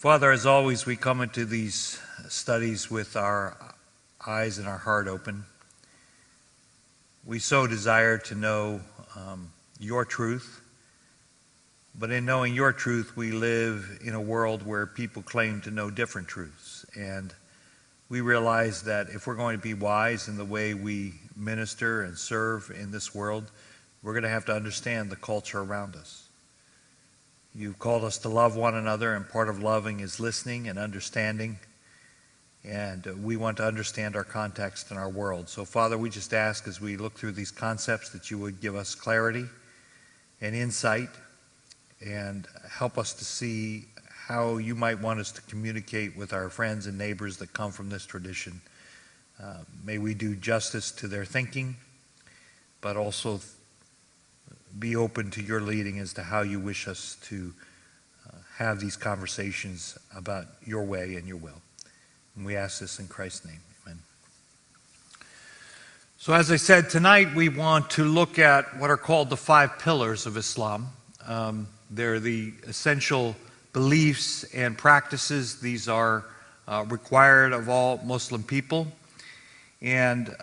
Father, as always, we come into these studies with our eyes and our heart open. We so desire to know your truth, but in knowing your truth, we live in a world where people claim to know different truths. And we realize that if we're going to be wise in the way we minister and serve in this world, we're going to have to understand the culture around us. You've called us to love one another, and part of loving is listening and understanding. And we want to understand our context and our world. So, Father, we just ask as we look through these concepts that you would give us clarity and insight and help us to see how you might want us to communicate with our friends and neighbors that come from this tradition. May we do justice to their thinking, but also be open to your leading as to how you wish us to have these conversations about your way and your will. And we ask this in Christ's name. Amen. So as I said, tonight we want to look at what are called the 5 pillars of Islam. They're the essential beliefs and practices. These are required of all Muslim people. And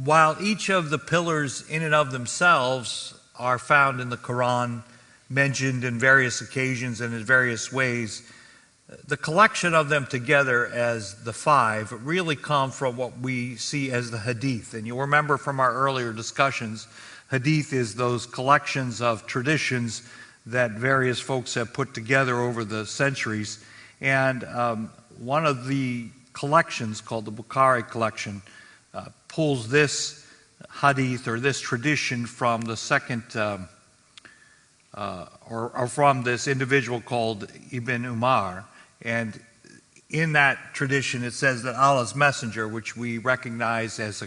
while each of the pillars in and of themselves are found in the Quran, mentioned in various occasions and in various ways, the collection of them together as the 5 really come from what we see as the Hadith. And you'll remember from our earlier discussions, Hadith is those collections of traditions that various folks have put together over the centuries. And one of the collections, called the Bukhari collection, pulls this hadith or this tradition from the second, or from this individual called Ibn Umar. And in that tradition, it says that Allah's messenger, which we recognize as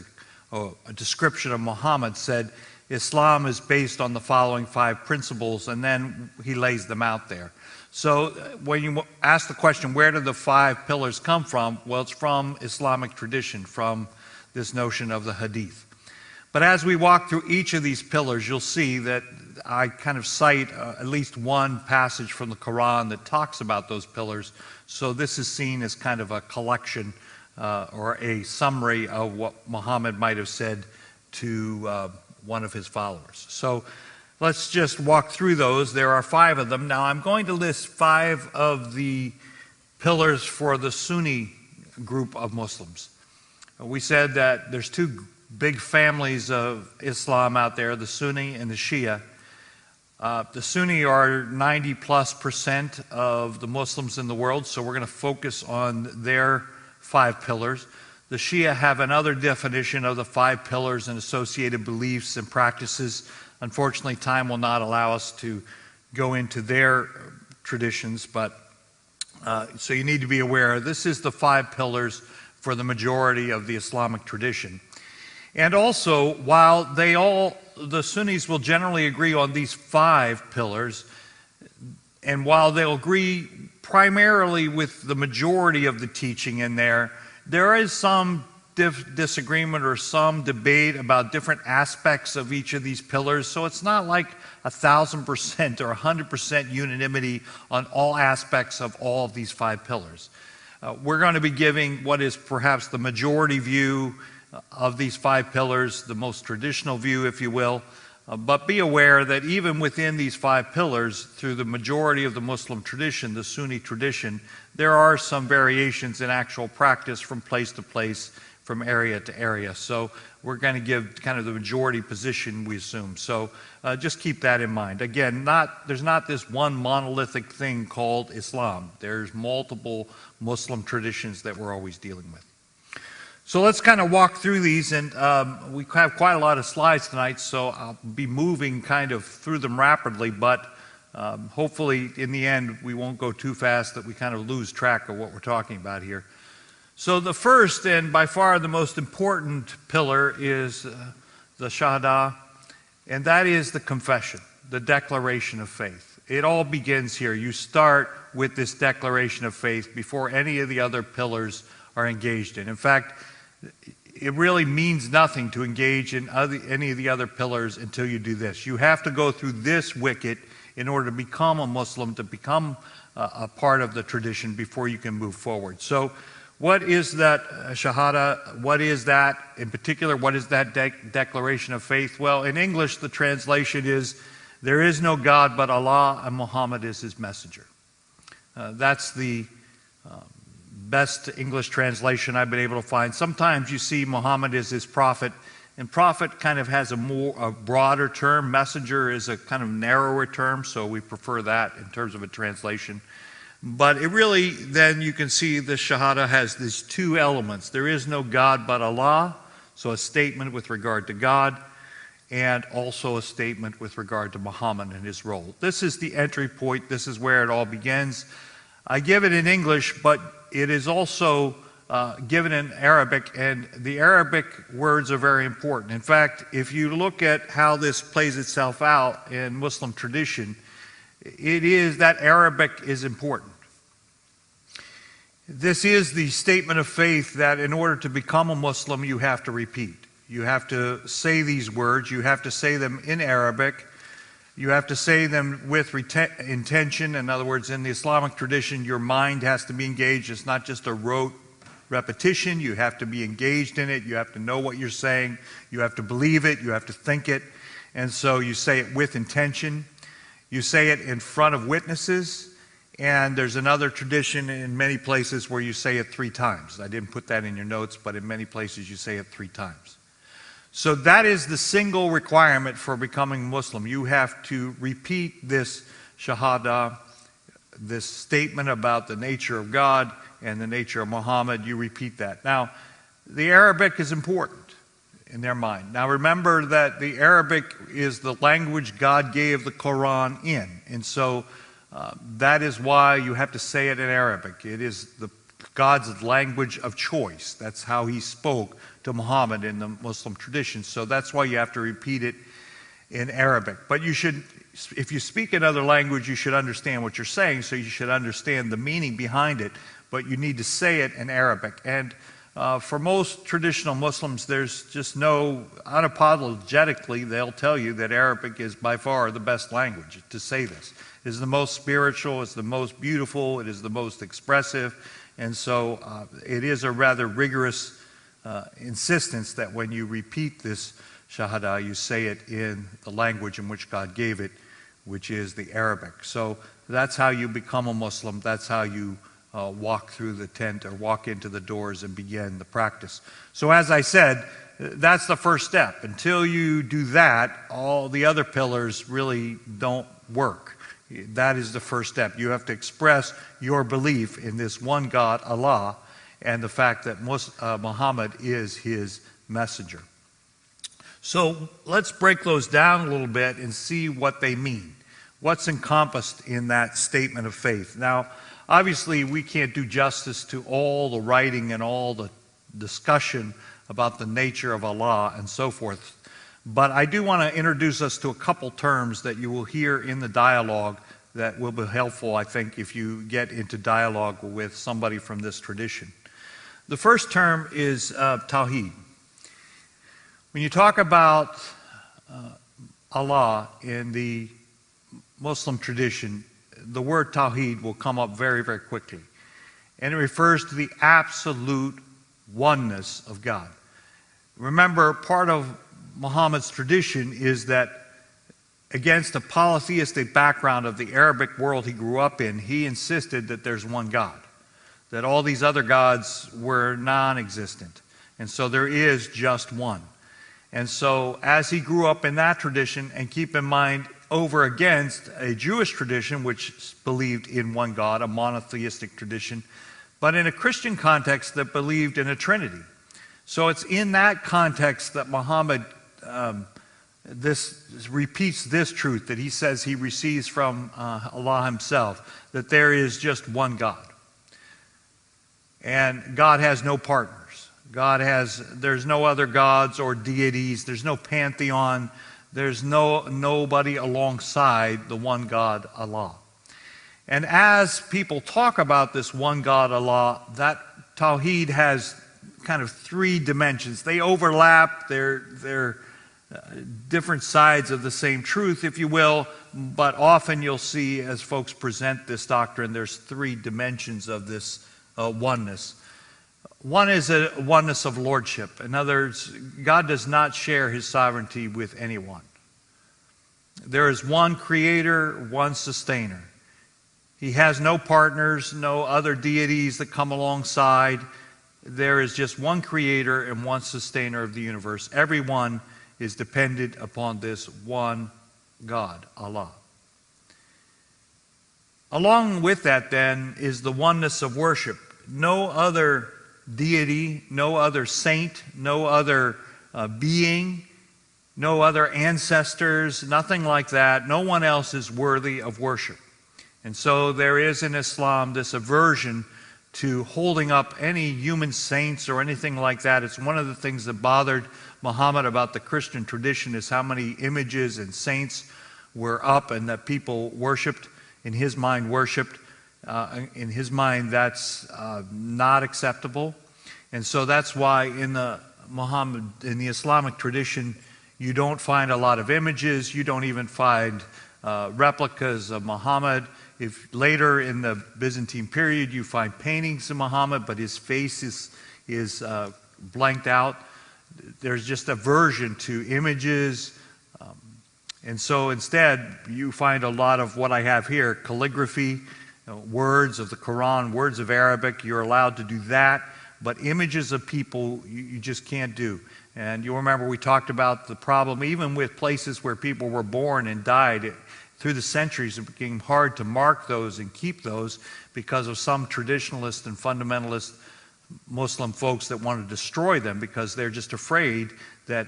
a description of Muhammad, said Islam is based on the following 5 principles, and then he lays them out there. So when you ask the question, where do the 5 pillars come from? Well, it's from Islamic tradition, from this notion of the Hadith. But as we walk through each of these pillars, you'll see that I kind of cite at least one passage from the Quran that talks about those pillars. So this is seen as kind of a collection or a summary of what Muhammad might have said to one of his followers. So let's just walk through those. There are 5 of them. Now I'm going to list 5 of the pillars for the Sunni group of Muslims. We said that there's 2 big families of Islam out there, the Sunni and the Shia. The Sunni are 90+% of the Muslims in the world, so we're going to focus on their 5 pillars. The Shia have another definition of the 5 pillars and associated beliefs and practices. Unfortunately, time will not allow us to go into their traditions, but so you need to be aware, this is the 5 pillars for the majority of the Islamic tradition. And also, while the Sunnis will generally agree on these 5 pillars, and while they'll agree primarily with the majority of the teaching in there, there is some disagreement or some debate about different aspects of each of these pillars. So it's not like 1,000% or 100% unanimity on all aspects of all of these 5 pillars. We're going to be giving what is perhaps the majority view of these 5 pillars, the most traditional view, if you will. But be aware that even within these 5 pillars, through the majority of the Muslim tradition, the Sunni tradition, there are some variations in actual practice from place to place, from area to area. So we're going to give kind of the majority position, we assume. So just keep that in mind. Again, there's not this one monolithic thing called Islam. There's multiple Muslim traditions that we're always dealing with. So let's kind of walk through these, and we have quite a lot of slides tonight, so I'll be moving kind of through them rapidly, but hopefully in the end we won't go too fast that we kind of lose track of what we're talking about here. So the first and by far the most important pillar is the Shahada, and that is the confession, the declaration of faith. It all begins here. You start with this declaration of faith before any of the other pillars are engaged in. In fact, it really means nothing to engage in any of the other pillars until you do this. You have to go through this wicket in order to become a Muslim, to become a part of the tradition before you can move forward. So what is that Shahada? What is that in particular? What is that declaration of faith? Well, in English, the translation is, there is no God but Allah, and Muhammad is his messenger. That's the best English translation I've been able to find. Sometimes you see Muhammad is his prophet, and prophet kind of has a broader term. Messenger is a kind of narrower term, so we prefer that in terms of a translation. But it really, then you can see the Shahada has these two elements. There is no God but Allah, so a statement with regard to God, and also a statement with regard to Muhammad and his role. This is the entry point. This is where it all begins. I give it in English, but it is also given in Arabic, and the Arabic words are very important. In fact, if you look at how this plays itself out in Muslim tradition, it is that Arabic is important. This is the statement of faith that in order to become a Muslim, you have to repeat. You have to say these words. You have to say them in Arabic. You have to say them with intention. In other words, in the Islamic tradition, your mind has to be engaged. It's not just a rote repetition. You have to be engaged in it. You have to know what you're saying. You have to believe it. You have to think it. And so you say it with intention. You say it in front of witnesses. And there's another tradition in many places where you say it 3 times. I didn't put that in your notes, but in many places you say it 3 times. So that is the single requirement for becoming Muslim. You have to repeat this Shahada, this statement about the nature of God and the nature of Muhammad. You repeat that. Now, the Arabic is important in their mind. Now remember that the Arabic is the language God gave the Quran in. And so that is why you have to say it in Arabic. It is God's language of choice. That's how he spoke to Muhammad in the Muslim tradition. So that's why you have to repeat it in Arabic. But you should, if you speak another language, you should understand what you're saying, so you should understand the meaning behind it, but you need to say it in Arabic. And for most traditional Muslims, there's just no, unapologetically, they'll tell you that Arabic is by far the best language to say this. It is the most spiritual, it's the most beautiful, it is the most expressive, and so it is a rather rigorous insistence that when you repeat this Shahada, you say it in the language in which God gave it, which is the Arabic. So that's how you become a Muslim. That's how you walk through the tent or walk into the doors and begin the practice. So as I said, that's the first step. Until you do that, all the other pillars really don't work. That is the first step. You have to express your belief in this one God, Allah, and the fact that Muhammad is his messenger. So let's break those down a little bit and see what they mean. What's encompassed in that statement of faith? Now, obviously, we can't do justice to all the writing and all the discussion about the nature of Allah and so forth. But I do want to introduce us to a couple terms that you will hear in the dialogue that will be helpful, I think, if you get into dialogue with somebody from this tradition. The first term is Tawheed. When you talk about Allah in the Muslim tradition, the word Tawheed will come up very, very quickly. And it refers to the absolute oneness of God. Remember, part of Muhammad's tradition is that against the polytheistic background of the Arabic world he grew up in, he insisted that there's one God, that all these other gods were non-existent. And so there is just one. And so as he grew up in that tradition, and keep in mind, over against a Jewish tradition which believed in one God, a monotheistic tradition, but in a Christian context that believed in a Trinity. So it's in that context that Muhammad repeats this truth that he says he receives from Allah himself, that there is just one God. And God has no partners. There's no other gods or deities. There's no pantheon. There's nobody alongside the one God, Allah. And as people talk about this one God, Allah, that Tawheed has kind of 3 dimensions. They overlap. They're different sides of the same truth, if you will, but often you'll see as folks present this doctrine, there's three dimensions of this oneness. One is a oneness of lordship. In other words, God does not share his sovereignty with anyone. There is one creator, one sustainer. He has no partners, no other deities that come alongside. There is just one creator and one sustainer of the universe. Everyone is dependent upon this one God, Allah. Along with that, then, is the oneness of worship. No other deity, no other saint, no other being, no other ancestors, nothing like that. No one else is worthy of worship. And so there is in Islam this aversion to holding up any human saints or anything like that. It's one of the things that bothered Muhammad about the Christian tradition, is how many images and saints were up and that people worshipped, in his mind worshipped. In his mind, that's not acceptable. And so that's why in the Islamic tradition, you don't find a lot of images. You don't even find replicas of Muhammad. If later in the Byzantine period you find paintings of Muhammad, but his face is blanked out, there's just aversion to images. And so instead, you find a lot of what I have here, calligraphy, words of the Quran, words of Arabic. You're allowed to do that, but images of people you just can't do. And you'll remember we talked about the problem even with places where people were born and died. Through the centuries, it became hard to mark those and keep those because of some traditionalist and fundamentalist Muslim folks that want to destroy them, because they're just afraid that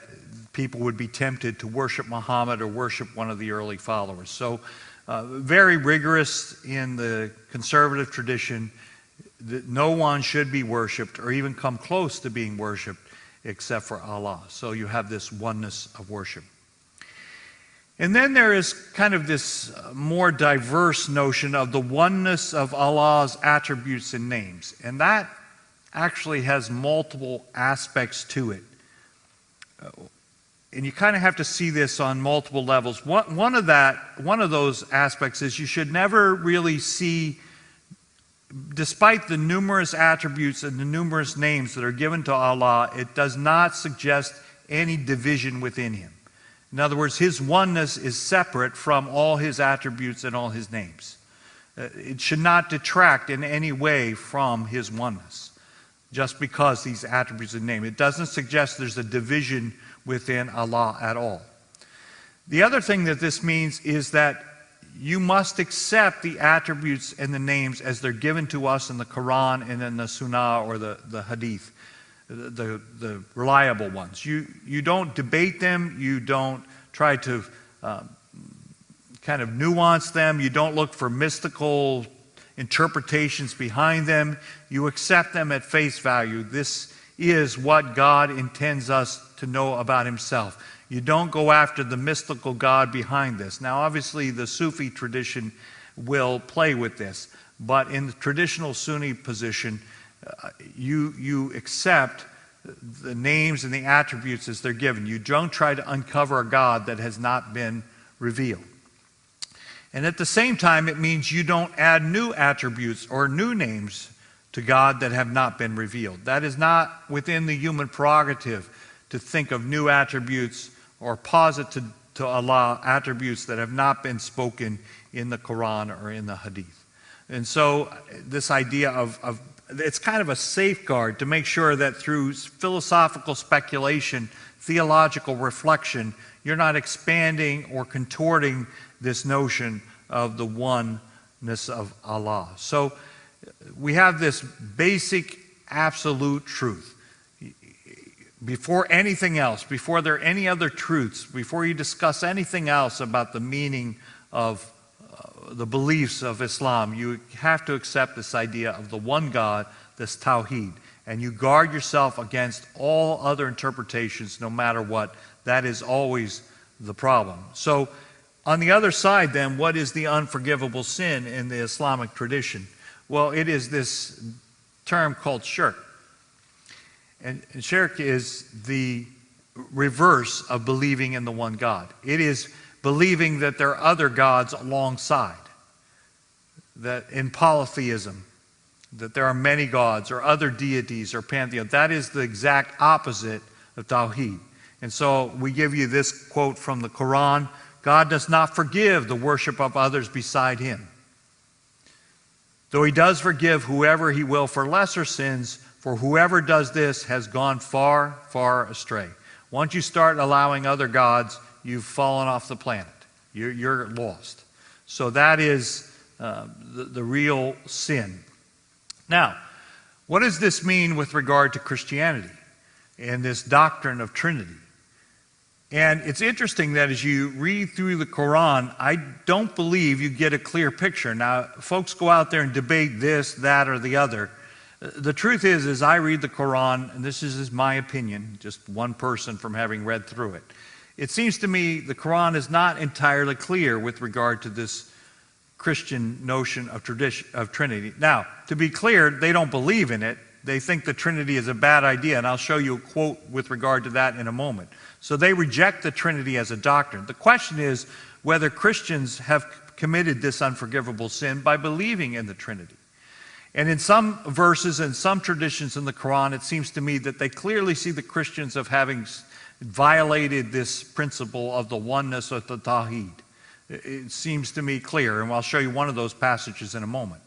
people would be tempted to worship Muhammad or worship one of the early followers. So very rigorous in the conservative tradition, that no one should be worshipped or even come close to being worshipped except for Allah. So you have this oneness of worship. And then there is kind of this more diverse notion of the oneness of Allah's attributes and names. And that actually has multiple aspects to it. And you kind of have to see this on multiple levels. One of those aspects is you should never really see, despite the numerous attributes and the numerous names that are given to Allah, it does not suggest any division within him. In other words, his oneness is separate from all his attributes and all his names. It should not detract in any way from his oneness, just because these attributes and names. It doesn't suggest there's a division within Allah at all. The other thing that this means is that you must accept the attributes and the names as they're given to us in the Quran and in the Sunnah or the Hadith. The reliable ones. You don't debate them. You don't try to kind of nuance them. You don't look for mystical interpretations behind them. You accept them at face value. This is what God intends us to know about himself. You don't go after the mystical God behind this. Now, obviously, the Sufi tradition will play with this, but in the traditional Sunni position, you accept the names and the attributes as they're given. You don't try to uncover a God that has not been revealed. And at the same time, it means you don't add new attributes or new names to God that have not been revealed. That is not within the human prerogative to think of new attributes or posit to Allah attributes that have not been spoken in the Quran or in the Hadith. And so this idea of it's kind of a safeguard to make sure that through philosophical speculation, theological reflection, you're not expanding or contorting this notion of the oneness of Allah. So we have this basic absolute truth. Before anything else, before there are any other truths, before you discuss anything else about the meaning of the beliefs of Islam, you have to accept this idea of the one God, this Tawheed. And you guard yourself against all other interpretations, no matter what. That is always the problem. So, on the other side, then, what is the unforgivable sin in the Islamic tradition? Well, it is this term called shirk. And shirk is the reverse of believing in the one God. It is believing that there are other gods alongside. That in polytheism, that there are many gods or other deities or pantheon. That is the exact opposite of Tawheed. And so we give you this quote from the Quran: God does not forgive the worship of others beside him, though he does forgive whoever he will for lesser sins, for whoever does this has gone far, far astray. Once you start allowing other gods, you've fallen off the planet. You're lost. So that is the real sin. Now, what does this mean with regard to Christianity and this doctrine of Trinity? And it's interesting that as you read through the Quran, I don't believe you get a clear picture. Now, folks go out there and debate this, that, or the other. The truth is, as I read the Quran, and this is my opinion, just one person from having read through it, it seems to me the Quran is not entirely clear with regard to this Christian notion of Trinity. Now, to be clear, they don't believe in it. They think the Trinity is a bad idea, and I'll show you a quote with regard to that in a moment. So they reject the Trinity as a doctrine. The question is whether Christians have committed this unforgivable sin by believing in the Trinity. And in some verses and some traditions in the Quran, it seems to me that they clearly see the Christians of having violated this principle of the oneness of the Tawheed. It seems to me clear, and I'll show you one of those passages in a moment.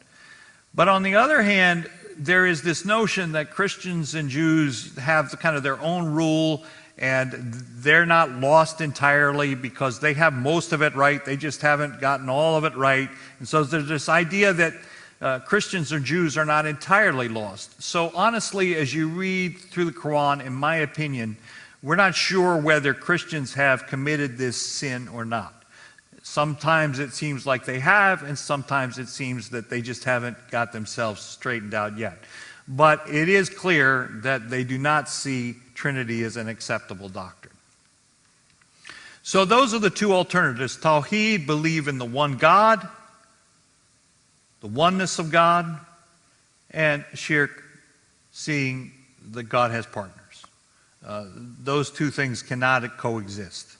But on the other hand, there is this notion that Christians and Jews have kind of their own rule, and they're not lost entirely because they have most of it right. They just haven't gotten all of it right. And so there's this idea that Christians or Jews are not entirely lost. So honestly, as you read through the Quran, in my opinion, we're not sure whether Christians have committed this sin or not. Sometimes it seems like they have, and sometimes it seems that they just haven't got themselves straightened out yet. But it is clear that they do not see Trinity as an acceptable doctrine. So those are the two alternatives. Tawheed, believe in the one God, the oneness of God, and Shirk, seeing that God has partners. Those two things cannot coexist.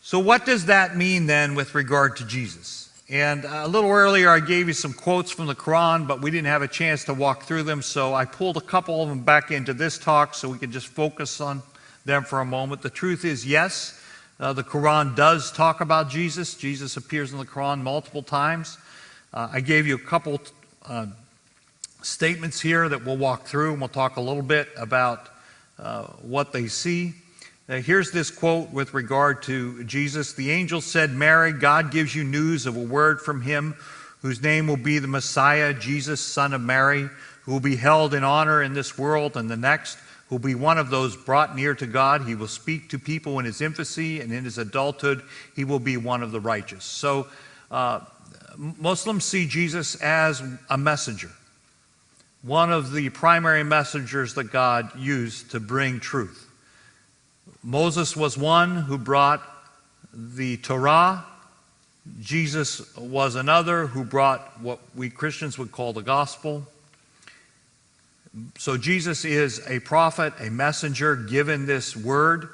So what does that mean then with regard to Jesus? And a little earlier I gave you some quotes from the Quran, but we didn't have a chance to walk through them, so I pulled a couple of them back into this talk so we could just focus on them for a moment. The truth is, yes, the Quran does talk about Jesus. Jesus appears in the Quran multiple times. I gave you a couple statements here that we'll walk through, and we'll talk a little bit about what they see. Here's this quote with regard to Jesus. The angel said, Mary, God gives you news of a word from him whose name will be the Messiah, Jesus, son of Mary, who will be held in honor in this world and the next, who will be one of those brought near to God. He will speak to people in his infancy, and in his adulthood he will be one of the righteous. So Muslims see Jesus as a messenger, one of the primary messengers that God used to bring truth. Moses was one who brought the Torah. Jesus was another who brought what we Christians would call the gospel. So Jesus is a prophet, a messenger given this word.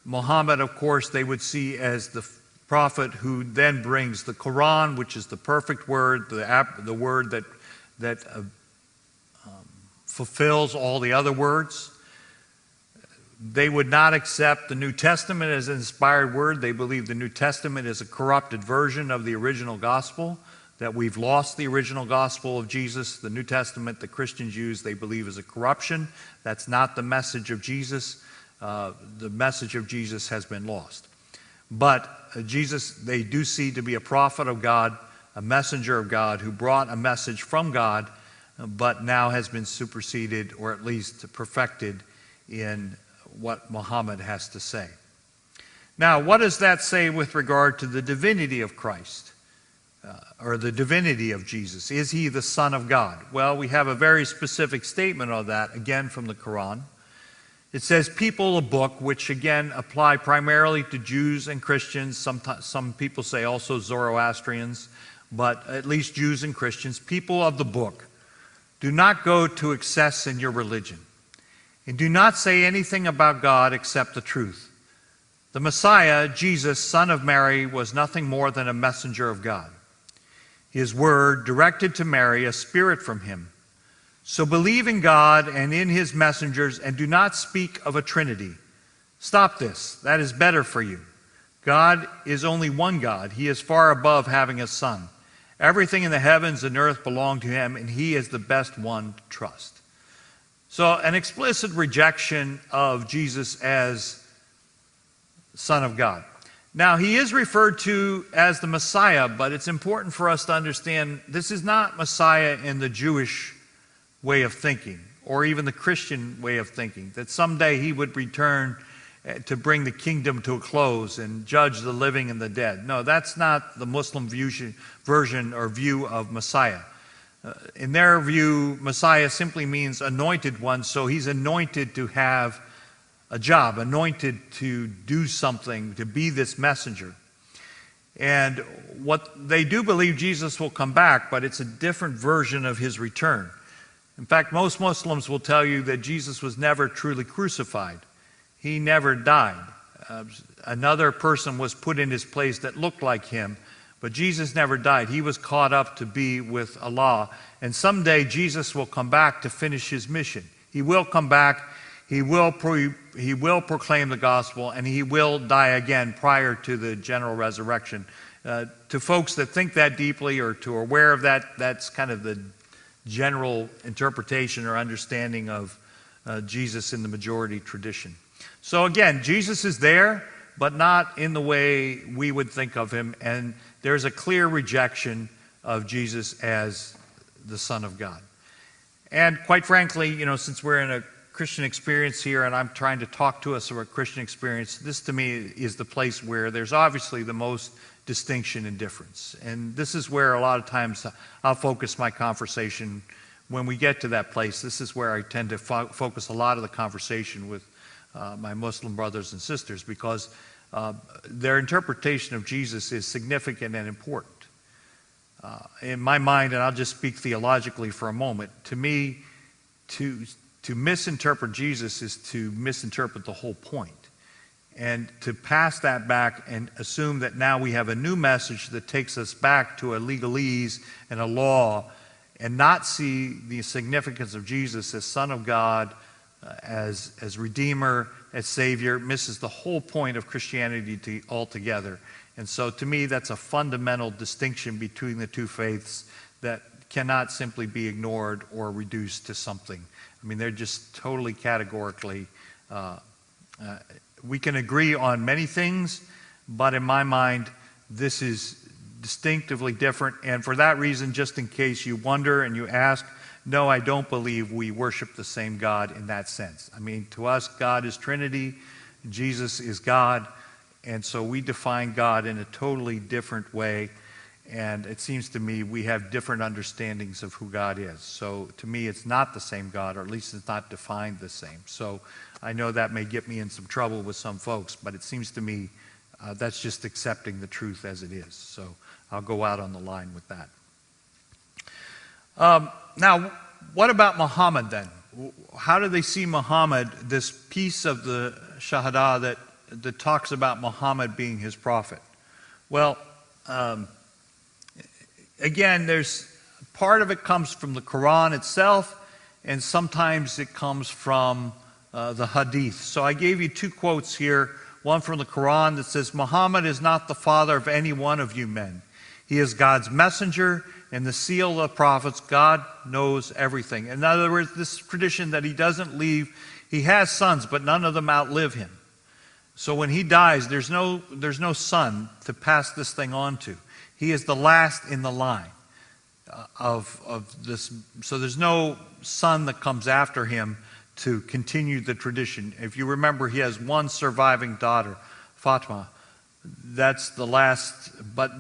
Muhammad, of course, they would see as the prophet who then brings the Quran, which is the perfect word, the word that fulfills all the other words. They would not accept the New Testament as an inspired word. They believe the New Testament is a corrupted version of the original gospel, that we've lost the original gospel of Jesus. The New Testament that Christians use, they believe, is a corruption. That's not the message of Jesus. The message of Jesus has been lost. But Jesus, they do see to be a prophet of God, a messenger of God, who brought a message from God, but now has been superseded, or at least perfected, in what Muhammad has to say. Now, what does that say with regard to the divinity of Christ, or the divinity of Jesus? Is he the Son of God? Well, we have a very specific statement of that, again from the Quran. It says, people, a book, which again apply primarily to Jews and Christians. Some people say also Zoroastrians, but at least Jews and Christians. People of the book, do not go to excess in your religion, and do not say anything about God except the truth. The Messiah, Jesus, son of Mary, was nothing more than a messenger of God. His word directed to Mary a spirit from him. So believe in God and in his messengers, and do not speak of a trinity. Stop this. That is better for you. God is only one God. He is far above having a son. Everything in the heavens and earth belong to him, and he is the best one to trust. So an explicit rejection of Jesus as Son of God. Now, he is referred to as the Messiah, but it's important for us to understand this is not Messiah in the Jewish way of thinking, or even the Christian way of thinking, that someday he would return to bring the kingdom to a close and judge the living and the dead. No, that's not the Muslim version or view of Messiah. In their view, Messiah simply means anointed one, so he's anointed to have a job, anointed to do something, to be this messenger. And what they do believe Jesus will come back, but it's a different version of his return. In fact, most Muslims will tell you that Jesus was never truly crucified. He never died. Another person was put in his place that looked like him, but Jesus never died. He was caught up to be with Allah. And someday Jesus will come back to finish his mission. He will come back. He will proclaim the gospel, and he will die again prior to the general resurrection. To folks that think that deeply or to are aware of that, that's kind of the general interpretation or understanding of Jesus in the majority tradition. So again, Jesus is there, but not in the way we would think of him, and there's a clear rejection of Jesus as the Son of God. And quite frankly, since we're in a Christian experience here, and I'm trying to talk to us about Christian experience, this to me is the place where there's obviously the most distinction and difference. And this is where a lot of times I'll focus my conversation when we get to that place. This is where I tend to focus a lot of the conversation with my Muslim brothers and sisters, because their interpretation of Jesus is significant and important. In my mind, and I'll just speak theologically for a moment, to me, to misinterpret Jesus is to misinterpret the whole point. And to pass that back and assume that now we have a new message that takes us back to a legalese and a law, and not see the significance of Jesus as Son of God, as Redeemer, as Savior, misses the whole point of Christianity altogether. And so to me, that's a fundamental distinction between the two faiths that cannot simply be ignored or reduced to something. I mean, they're just totally categorically, we can agree on many things, but in my mind, this is distinctively different. And for that reason, just in case you wonder and you ask, no, I don't believe we worship the same God in that sense. I mean, to us, God is Trinity, Jesus is God, and so we define God in a totally different way. And it seems to me we have different understandings of who God is. So to me, it's not the same God, or at least it's not defined the same. So I know that may get me in some trouble with some folks, but it seems to me that's just accepting the truth as it is. So I'll go out on the line with that. Now, what about Muhammad then? How do they see Muhammad, this piece of the Shahada that talks about Muhammad being his prophet? Well, again, there's part of it comes from the Quran itself, and sometimes it comes from the Hadith. So I gave you two quotes here, one from the Quran that says, Muhammad is not the father of any one of you men. He is God's messenger and the seal of the prophets. God knows everything. In other words, this tradition that he doesn't leave, he has sons, but none of them outlive him. So when he dies, there's no son to pass this thing on to. He is the last in the line of this. So there's no son that comes after him to continue the tradition. If you remember, he has one surviving daughter, Fatima. That's the last, but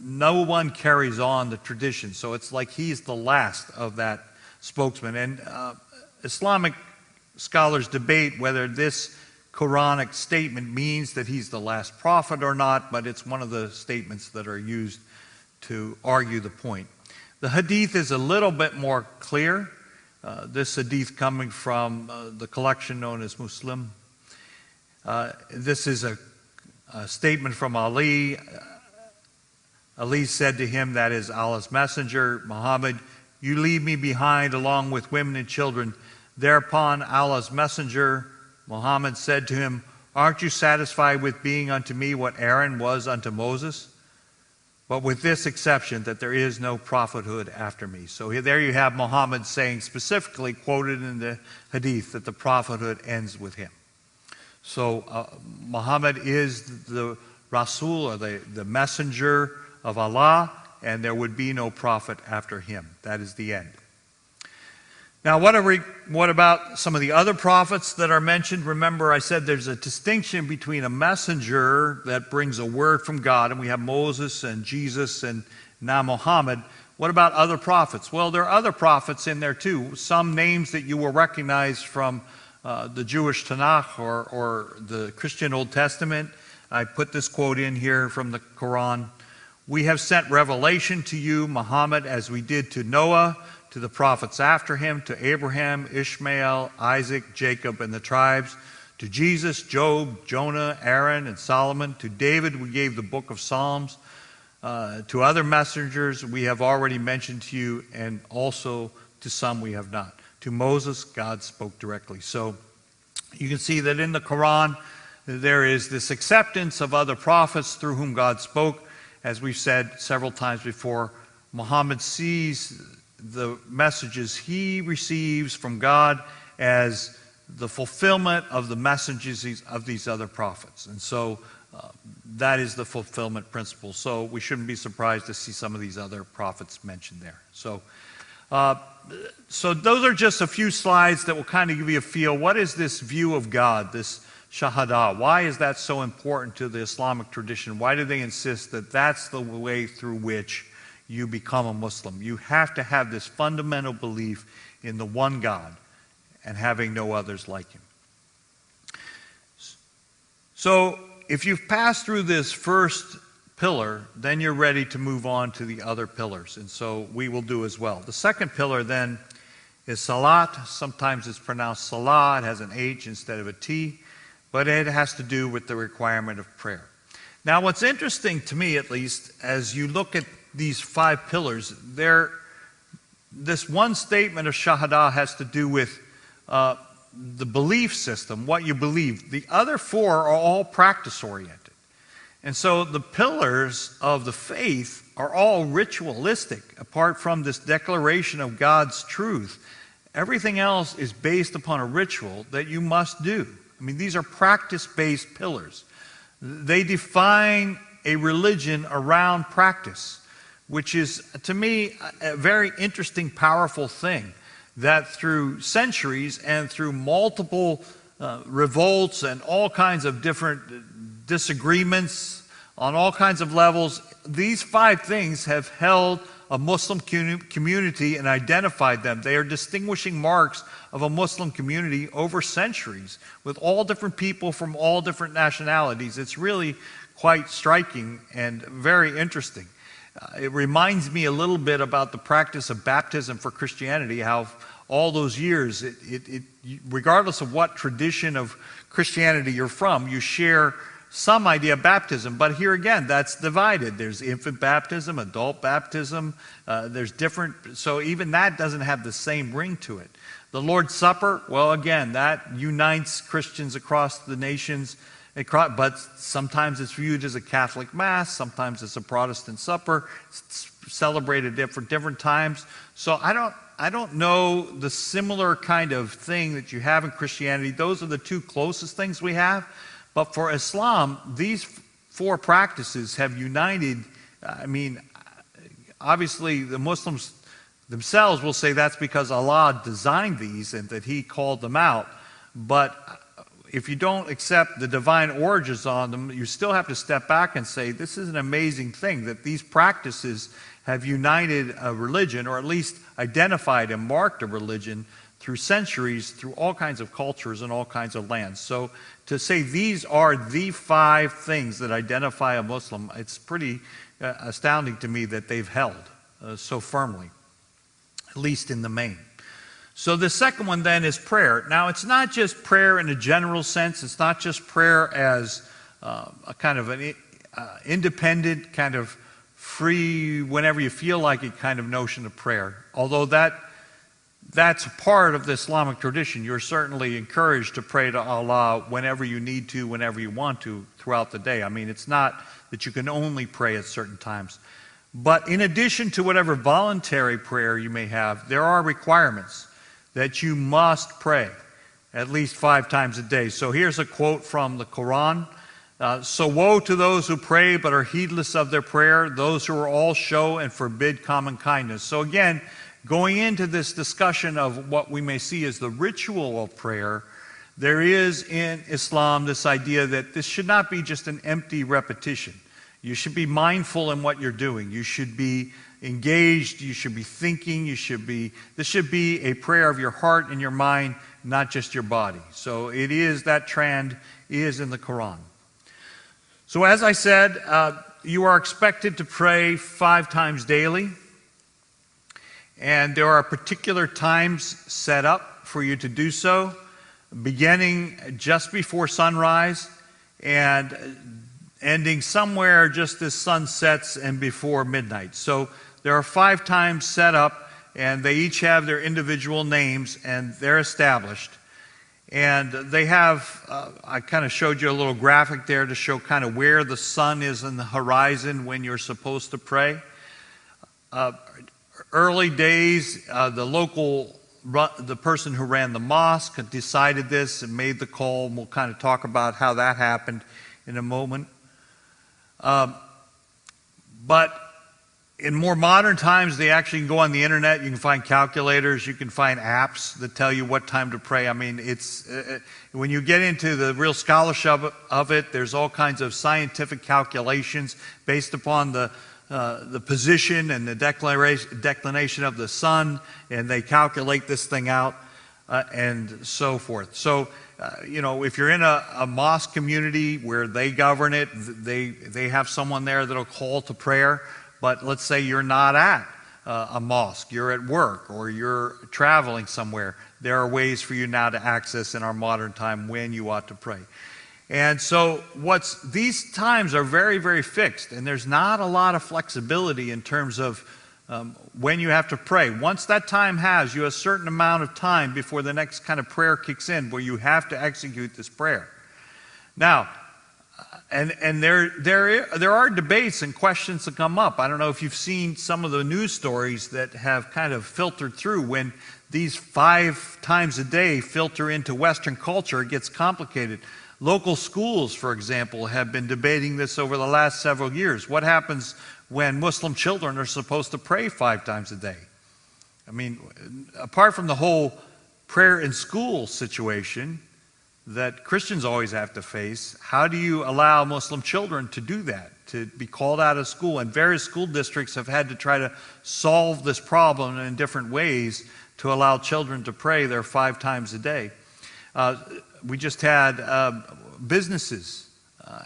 no one carries on the tradition. So it's like he's the last of that spokesman. And Islamic scholars debate whether this Quranic statement means that he's the last prophet or not, but it's one of the statements that are used to argue the point. The Hadith is a little bit more clear. This hadith coming from the collection known as Muslim. This is a statement from Ali. Ali said to him, that is Allah's messenger, Muhammad, you leave me behind along with women and children. Thereupon Allah's messenger, Muhammad, said to him, aren't you satisfied with being unto me what Aaron was unto Moses? But with this exception, that there is no prophethood after me. So there you have Muhammad saying, specifically quoted in the hadith, that the prophethood ends with him. So Muhammad is the Rasul, or the messenger of Allah, and there would be no prophet after him. That is the end. Now, what about some of the other prophets that are mentioned? Remember, I said there's a distinction between a messenger that brings a word from God, and we have Moses and Jesus and now Muhammad. What about other prophets? Well, there are other prophets in there too. Some names that you will recognize from the Jewish Tanakh or the Christian Old Testament. I put this quote in here from the Quran. We have sent revelation to you, Muhammad, as we did to Noah, to the prophets after him, to Abraham, Ishmael, Isaac, Jacob, and the tribes, to Jesus, Job, Jonah, Aaron, and Solomon. To David we gave the book of Psalms. To other messengers we have already mentioned to you, and also to some we have not. To Moses, God spoke directly. So you can see that in the Quran there is this acceptance of other prophets through whom God spoke. As we've said several times before, Muhammad sees the messages he receives from God as the fulfillment of the messages of these other prophets. And so that is the fulfillment principle. So we shouldn't be surprised to see some of these other prophets mentioned there. So those are just a few slides that will kind of give you a feel. What is this view of God, this Shahada? Why is that so important to the Islamic tradition? Why do they insist that that's the way through which you become a Muslim? You have to have this fundamental belief in the one God and having no others like him. So if you've passed through this first pillar, then you're ready to move on to the other pillars, and so we will do as well. The second pillar then is Salat. Sometimes it's pronounced Salah. It has an H instead of a T, but it has to do with the requirement of prayer. Now, what's interesting to me, at least, as you look at these 5 pillars, this one statement of Shahada has to do with the belief system, what you believe. The other 4 are all practice-oriented. And so the pillars of the faith are all ritualistic, apart from this declaration of God's truth. Everything else is based upon a ritual that you must do. I mean, these are practice-based pillars. They define a religion around practice, which is, to me, a very interesting, powerful thing, that through centuries and through multiple revolts and all kinds of different disagreements on all kinds of levels, these 5 things have held a Muslim community and identified them. They are distinguishing marks of a Muslim community over centuries, with all different people from all different nationalities. It's really quite striking and very interesting. It reminds me a little bit about the practice of baptism for Christianity, how all those years, regardless of what tradition of Christianity you're from, you share some idea of baptism. But here again, that's divided. There's infant baptism, adult baptism. There's different, so even that doesn't have the same ring to it. The Lord's Supper, well, again, that unites Christians across the nations, but sometimes it's viewed as a Catholic Mass, sometimes it's a Protestant supper. It's celebrated for different times. So I don't know the similar kind of thing that you have in Christianity. Those are the 2 closest things we have. But for Islam, these 4 practices have united. I mean, obviously the Muslims themselves will say that's because Allah designed these and that He called them out. But if you don't accept the divine origins on them, you still have to step back and say this is an amazing thing, that these practices have united a religion, or at least identified and marked a religion through centuries, through all kinds of cultures and all kinds of lands. So to say these are the 5 things that identify a Muslim, it's pretty astounding to me that they've held so firmly, at least in the main. So the second one then is prayer. Now, it's not just prayer in a general sense. It's not just prayer as a kind of an independent, kind of free, whenever you feel like it kind of notion of prayer. Although that's a part of the Islamic tradition. You're certainly encouraged to pray to Allah whenever you need to, whenever you want to, throughout the day. I mean, it's not that you can only pray at certain times. But in addition to whatever voluntary prayer you may have, there are requirements that you must pray at least 5 times a day. So here's a quote from the Quran. So woe to those who pray but are heedless of their prayer, those who are all show and forbid common kindness. So again, going into this discussion of what we may see as the ritual of prayer, there is in Islam this idea that this should not be just an empty repetition. You should be mindful in what you're doing. You should be engaged. You should be thinking. This should be a prayer of your heart and your mind, not just your body. So it is, that trend is in the Quran. So as I said, you are expected to pray 5 times daily. And there are particular times set up for you to do so, beginning just before sunrise and ending somewhere just as sun sets and before midnight. So there are 5 times set up, and they each have their individual names, and they're established. And they have, I kind of showed you a little graphic there to show kind of where the sun is in the horizon when you're supposed to pray. Early days, the person who ran the mosque had decided this and made the call, and we'll kind of talk about how that happened in a moment. But in more modern times, they actually can go on the internet. You can find calculators. You can find apps that tell you what time to pray. I mean, it's when you get into the real scholarship of it, there's all kinds of scientific calculations based upon the position and the declination of the sun, and they calculate this thing out and so forth. So, if you're in a mosque community where they govern it, they have someone there that'll call to prayer. But let's say you're not at a mosque, you're at work, or you're traveling somewhere. There are ways for you now to access in our modern time when you ought to pray. And so these times are very, very fixed, and there's not a lot of flexibility in terms of when you have to pray. Once that time you have a certain amount of time before the next kind of prayer kicks in where you have to execute this prayer. Now, and there are debates and questions that come up. I don't know if you've seen some of the news stories that have kind of filtered through. When these 5 times a day filter into Western culture, it gets complicated. Local schools, for example, have been debating this over the last several years. What happens when Muslim children are supposed to pray 5 times a day? I mean, apart from the whole prayer in school situation that Christians always have to face, how do you allow Muslim children to do that, to be called out of school? And various school districts have had to try to solve this problem in different ways to allow children to pray their 5 times a day. We just had businesses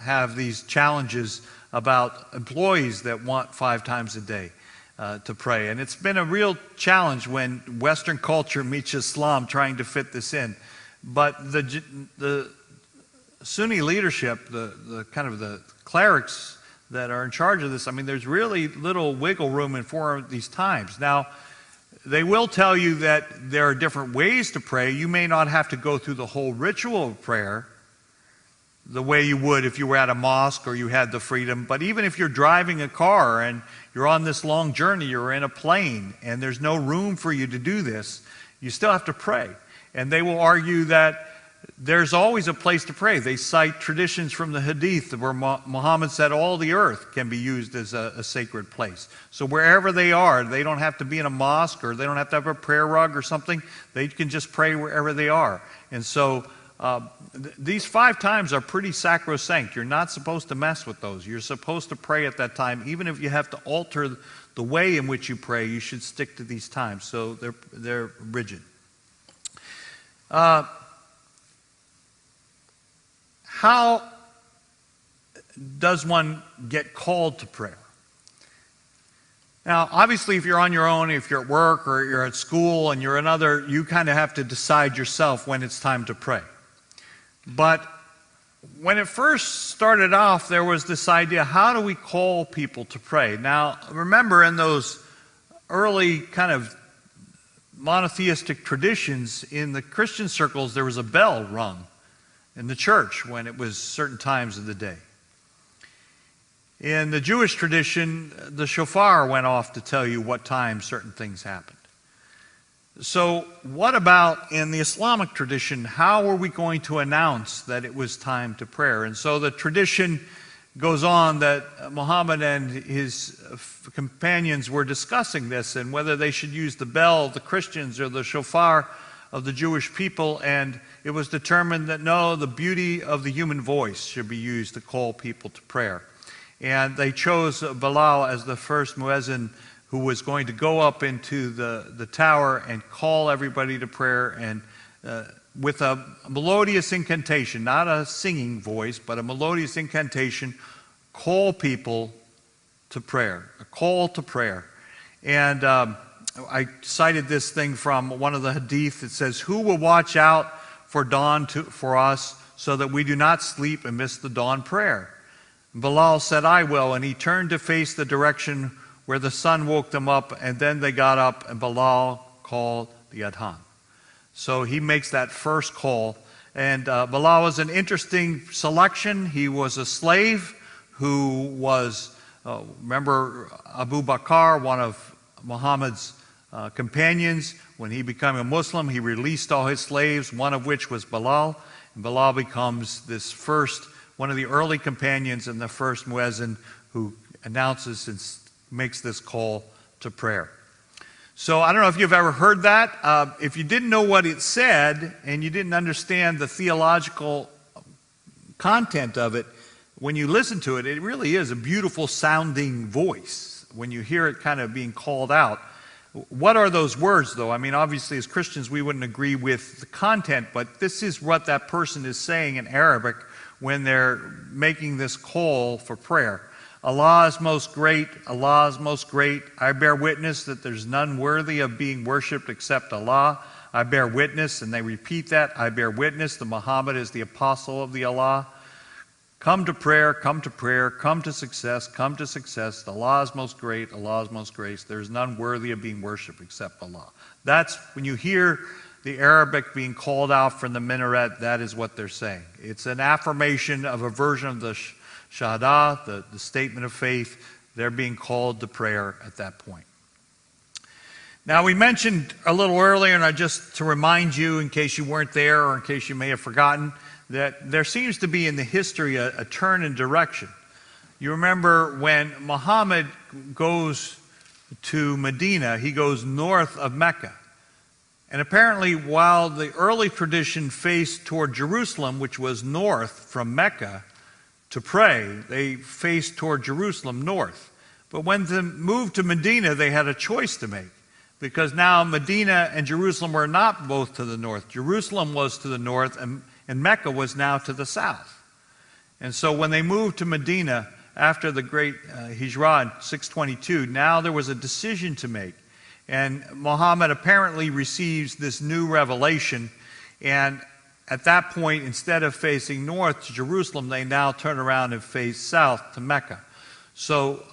have these challenges about employees that want 5 times a day to pray. And it's been a real challenge when Western culture meets Islam trying to fit this in. But the Sunni leadership, the kind of the clerics that are in charge of this, I mean, there's really little wiggle room for these times. Now, they will tell you that there are different ways to pray. You may not have to go through the whole ritual of prayer the way you would if you were at a mosque or you had the freedom. But even if you're driving a car and you're on this long journey, you're in a plane, and there's no room for you to do this, you still have to pray. And they will argue that there's always a place to pray. They cite traditions from the Hadith where Muhammad said all the earth can be used as a sacred place. So wherever they are, they don't have to be in a mosque, or they don't have to have a prayer rug or something. They can just pray wherever they are. And so these 5 times are pretty sacrosanct. You're not supposed to mess with those. You're supposed to pray at that time. Even if you have to alter the way in which you pray, you should stick to these times. So they're rigid. How does one get called to prayer? Now, obviously, if you're on your own, if you're at work or you're at school and you're another, you kind of have to decide yourself when it's time to pray. But when it first started off, there was this idea, how do we call people to pray? Now, remember in those early kind of monotheistic traditions, in the Christian circles, there was a bell rung in the church when it was certain times of the day. In the Jewish tradition, the shofar went off to tell you what time certain things happened. So what about in the Islamic tradition? How are we going to announce that it was time to prayer? And so the tradition goes on that Muhammad and his companions were discussing this and whether they should use the bell of the Christians or the shofar of the Jewish people, and it was determined that no, the beauty of the human voice should be used to call people to prayer. And they chose Bilal as the first muezzin who was going to go up into the tower and call everybody to prayer, and with a melodious incantation, not a singing voice, but a melodious incantation, call people to prayer, a call to prayer. And I cited this thing from one of the hadith. It says, "Who will watch out for dawn for us so that we do not sleep and miss the dawn prayer?" Bilal said, "I will," and he turned to face the direction where the sun woke them up, and then they got up, and Bilal called the adhan. So he makes that first call, and Bilal was an interesting selection. He was a slave who was, remember Abu Bakr, one of Muhammad's companions. When he became a Muslim, he released all his slaves, one of which was Bilal, and Bilal becomes this first one of the early companions and the first muezzin who announces and makes this call to prayer. So I don't know if you've ever heard that. If you didn't know what it said and you didn't understand the theological content of it, when you listen to it, it really is a beautiful sounding voice when you hear it kind of being called out. What are those words, though? I mean, obviously, as Christians, we wouldn't agree with the content, but this is what that person is saying in Arabic when they're making this call for prayer. Allah is most great, Allah is most great. I bear witness that there's none worthy of being worshipped except Allah. I bear witness, and they repeat that, I bear witness that Muhammad is the apostle of the Allah. Come to prayer, come to prayer, come to success, come to success. Allah is most great, Allah is most great. There's none worthy of being worshipped except Allah. That's when you hear the Arabic being called out from the minaret, that is what they're saying. It's an affirmation of a version of the Shahada, the statement of faith. They're being called to prayer at that point. Now, we mentioned a little earlier, and just to remind you in case you weren't there or in case you may have forgotten, that there seems to be in the history a turn in direction. You remember when Muhammad goes to Medina, he goes north of Mecca. And apparently, while the early tradition faced toward Jerusalem, which was north from Mecca, to pray, they faced toward Jerusalem north. But when they moved to Medina, they had a choice to make, because now Medina and Jerusalem were not both to the north. Jerusalem was to the north, and Mecca was now to the south. And so when they moved to Medina after the great Hijrah in 622, now there was a decision to make. And Muhammad apparently receives this new revelation, and at that point, instead of facing north to Jerusalem, they now turn around and face south to Mecca. So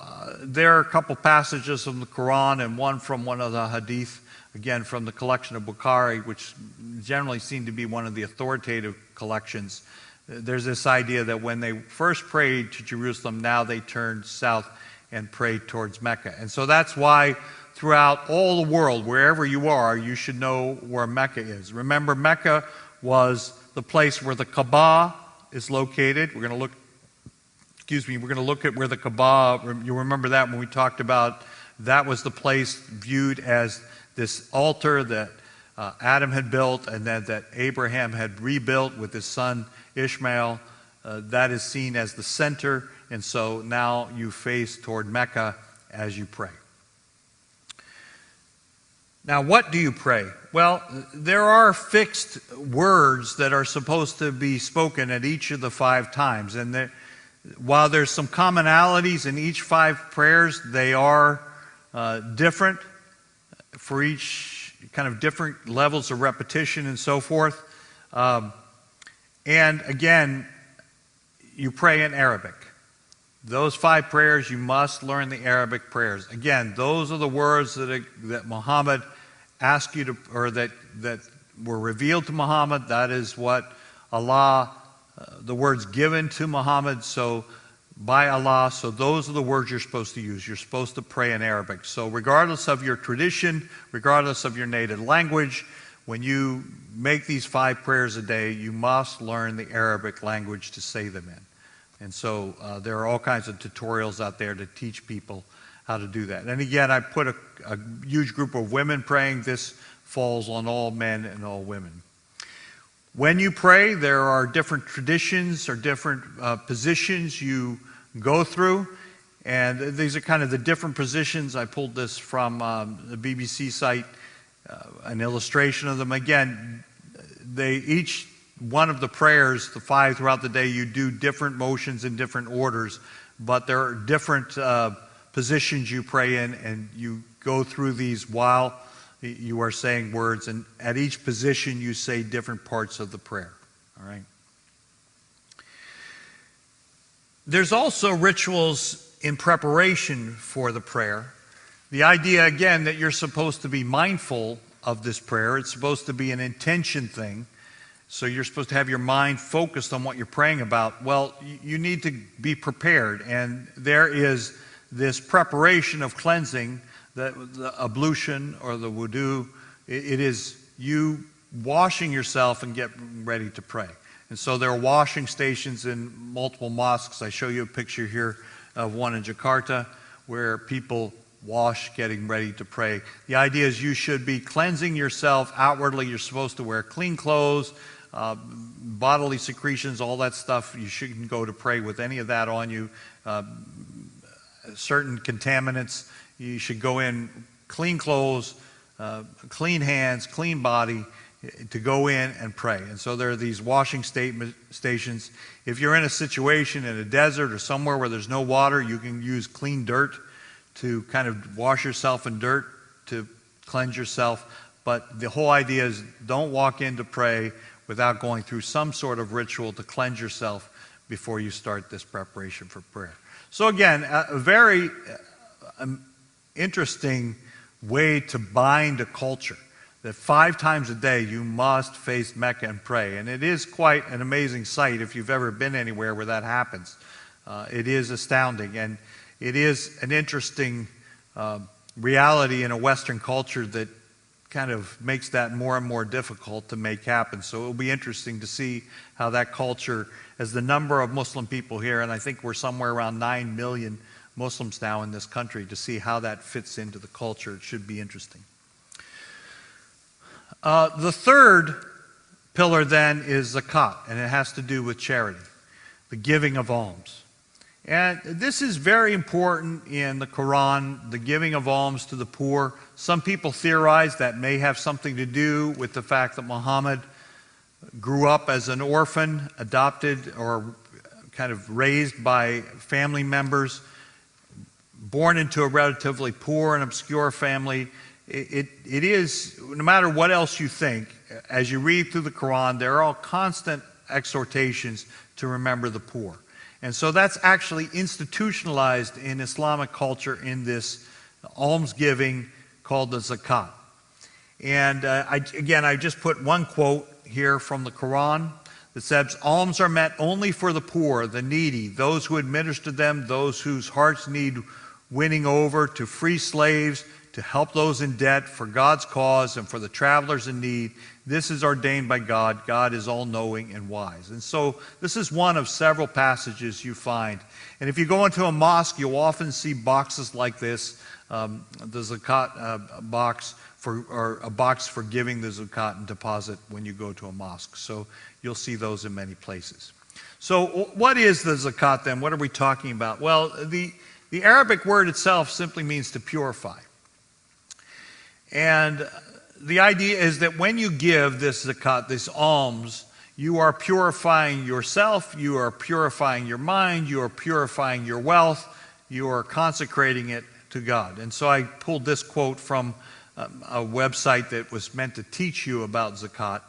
there are a couple passages from the Quran and one from one of the hadith, again from the collection of Bukhari, which generally seem to be one of the authoritative collections. There's this idea that when they first prayed to Jerusalem, now they turned south and prayed towards Mecca. And so that's why throughout all the world, wherever you are, you should know where Mecca is. Remember, Mecca was the place where the Kaaba is located. We're going to look at where the Kaaba, you remember that when we talked about that was the place viewed as this altar that Adam had built and then that Abraham had rebuilt with his son Ishmael. That is seen as the center, and so now you face toward Mecca as you pray. Now, what do you pray? Well, there are fixed words that are supposed to be spoken at each of the 5 times. And while there's some commonalities in each 5 prayers, they are different for each kind of different levels of repetition and so forth. And again, you pray in Arabic. Those 5 prayers, you must learn the Arabic prayers. Again, those are the words that Muhammad asked you to, or that were revealed to Muhammad. That is what Allah, the words given to Muhammad, so by Allah, so those are the words you're supposed to use. You're supposed to pray in Arabic. So regardless of your tradition, regardless of your native language, when you make these 5 prayers a day, you must learn the Arabic language to say them in. And so there are all kinds of tutorials out there to teach people how to do that. And again, I put a huge group of women praying. This falls on all men and all women. When you pray, there are different traditions or different positions you go through. And these are kind of the different positions. I pulled this from the BBC site, an illustration of them. Again, each one of the prayers, the 5 throughout the day, you do different motions in different orders, but there are different positions you pray in, and you go through these while you are saying words, and at each position you say different parts of the prayer. All right. There's also rituals in preparation for the prayer. The idea, again, that you're supposed to be mindful of this prayer. It's supposed to be an intention thing. So you're supposed to have your mind focused on what you're praying about. Well, you need to be prepared. And there is this preparation of cleansing, the ablution or the wudu. It is you washing yourself and getting ready to pray. And so there are washing stations in multiple mosques. I show you a picture here of one in Jakarta where people wash getting ready to pray. The idea is you should be cleansing yourself outwardly. You're supposed to wear clean clothes, bodily secretions, all that stuff. You shouldn't go to pray with any of that on you. Certain contaminants, you should go in clean clothes, clean hands, clean body to go in and pray. And so there are these washing stations. If you're in a situation in a desert or somewhere where there's no water, you can use clean dirt to kind of wash yourself in dirt to cleanse yourself. But the whole idea is don't walk in to pray without going through some sort of ritual to cleanse yourself before you start this preparation for prayer. So again, a very interesting way to bind a culture, that 5 times a day you must face Mecca and pray. And it is quite an amazing sight if you've ever been anywhere where that happens. It is astounding, and it is an interesting reality in a Western culture that kind of makes that more and more difficult to make happen. So it will be interesting to see how that culture, as the number of Muslim people here, and I think we're somewhere around 9 million Muslims now in this country, to see how that fits into the culture. It should be interesting. The third pillar then is zakat, and it has to do with charity, the giving of alms. And this is very important in the Quran, the giving of alms to the poor. Some people theorize that may have something to do with the fact that Muhammad grew up as an orphan, adopted or kind of raised by family members, born into a relatively poor and obscure family. It is, no matter what else you think, as you read through the Quran, there are all constant exhortations to remember the poor. And so that's actually institutionalized in Islamic culture in this almsgiving called the zakat. And I just put one quote here from the Quran that says, alms are meant only for the poor, the needy, those who administer them, those whose hearts need winning over, to free slaves, to help those in debt, for God's cause, and for the travelers in need. This is ordained by God. God is all-knowing and wise. And so this is one of several passages you find. And if you go into a mosque, you'll often see boxes like this, the zakat box, or a box for giving the zakat and deposit when you go to a mosque. So you'll see those in many places. So what is the zakat then? What are we talking about? Well, the Arabic word itself simply means to purify. And the idea is that when you give this zakat, this alms, you are purifying yourself, you are purifying your mind, you are purifying your wealth, you are consecrating it to God. And so I pulled this quote from a website that was meant to teach you about zakat.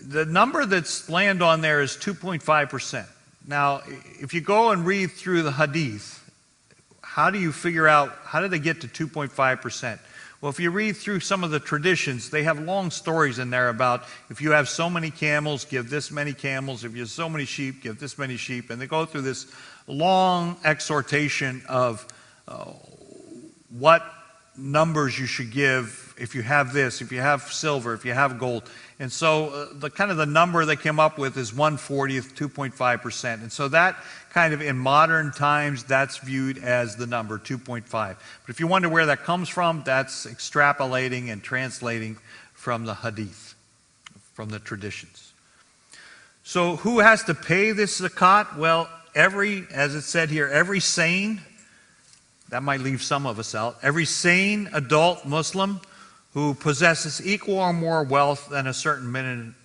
The number that's landed on there is 2.5%. Now, if you go and read through the hadith, how do you figure out, how did they get to 2.5%? Well, if you read through some of the traditions, they have long stories in there about if you have so many camels, give this many camels. If you have so many sheep, give this many sheep. And they go through this long exhortation of what numbers you should give if you have this, if you have silver, if you have gold. And so the kind of the number they came up with is 1/40th, 2.5%. And so that kind of in modern times, that's viewed as the number 2.5. But if you wonder where that comes from, that's extrapolating and translating from the hadith, from the traditions. So who has to pay this zakat? Well, as it said here, every sane, that might leave some of us out, every sane adult Muslim who possesses equal or more wealth than a certain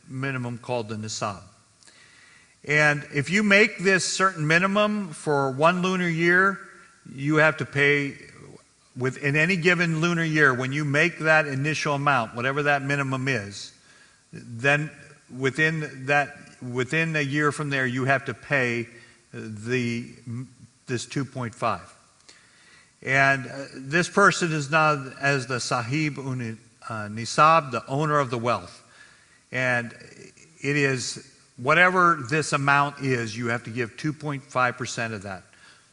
minimum called the nisab. And if you make this certain minimum for one lunar year, you have to pay in any given lunar year, when you make that initial amount, whatever that minimum is, then within a year from there, you have to pay this 2.5. And this person is known as the Sahib Nisab, the owner of the wealth. And it is whatever this amount is, you have to give 2.5% of that.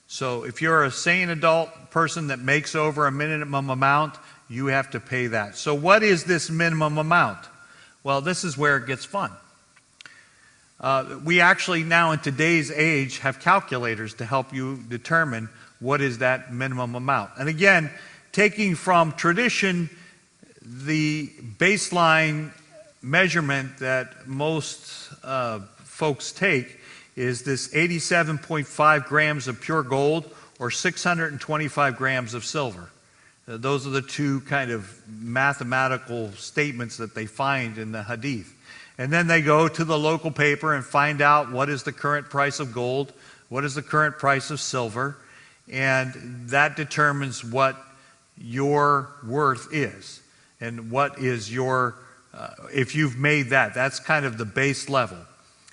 So if you're a sane adult person that makes over a minimum amount, you have to pay that. So what is this minimum amount? Well, this is where it gets fun. We actually now in today's age have calculators to help you determine what is that minimum amount. And again, taking from tradition, the baseline measurement that most folks take is this 87.5 grams of pure gold or 625 grams of silver. Those are the two kind of mathematical statements that they find in the hadith. And then they go to the local paper and find out what is the current price of gold, what is the current price of silver, and that determines what your worth is and what is your, if you've made that, that's kind of the base level.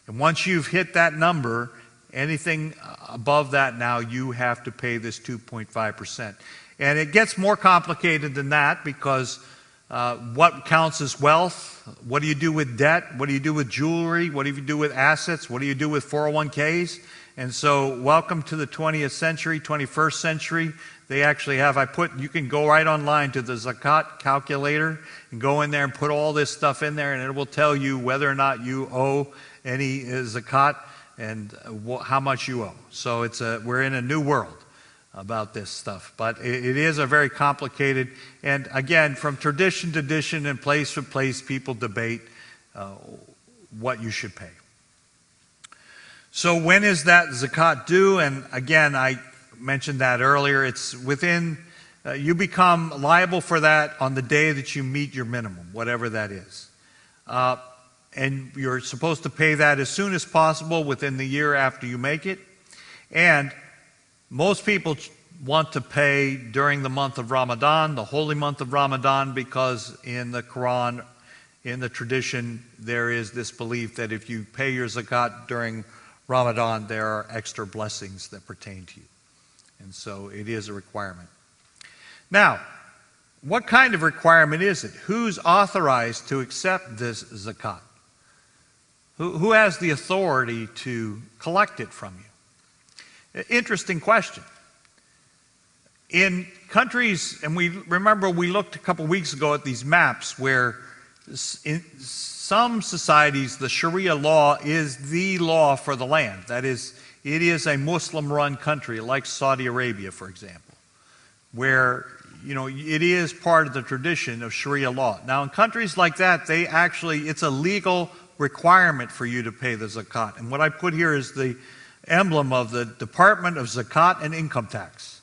And once you've hit that number, anything above that now, you have to pay this 2.5%. And it gets more complicated than that because what counts as wealth? What do you do with debt? What do you do with jewelry? What do you do with assets? What do you do with 401ks? And so welcome to the 20th century, 21st century. They actually have, you can go right online to the zakat calculator and go in there and put all this stuff in there and it will tell you whether or not you owe any zakat and how much you owe. So we're in a new world about this stuff. But it is a very complicated, and again, from tradition to tradition and place to place, people debate what you should pay. So when is that zakat due? And again, I mentioned that earlier. It's within, you become liable for that on the day that you meet your minimum, whatever that is. And you're supposed to pay that as soon as possible within the year after you make it. And most people want to pay during the month of Ramadan, the holy month of Ramadan, because in the Quran, in the tradition, there is this belief that if you pay your zakat during Ramadan, there are extra blessings that pertain to you. And so it is a requirement. Now, what kind of requirement is it? Who's authorized to accept this zakat? Who has the authority to collect it from you? Interesting question. In countries, and we looked a couple weeks ago at these maps where in some societies the Sharia law is the law for the land. That is, it is a Muslim-run country like Saudi Arabia, for example, where it is part of the tradition of Sharia law. Now, in countries like that, it's a legal requirement for you to pay the zakat. And what I put here is the emblem of the Department of Zakat and Income Tax.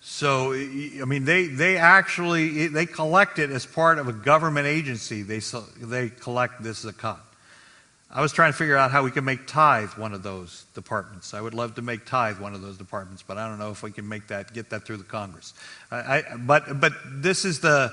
So, I mean, they collect it as part of a government agency. They collect this zakat. I was trying to figure out how we can make tithe one of those departments. I would love to make tithe one of those departments, but I don't know if we can get that through the Congress. But this is the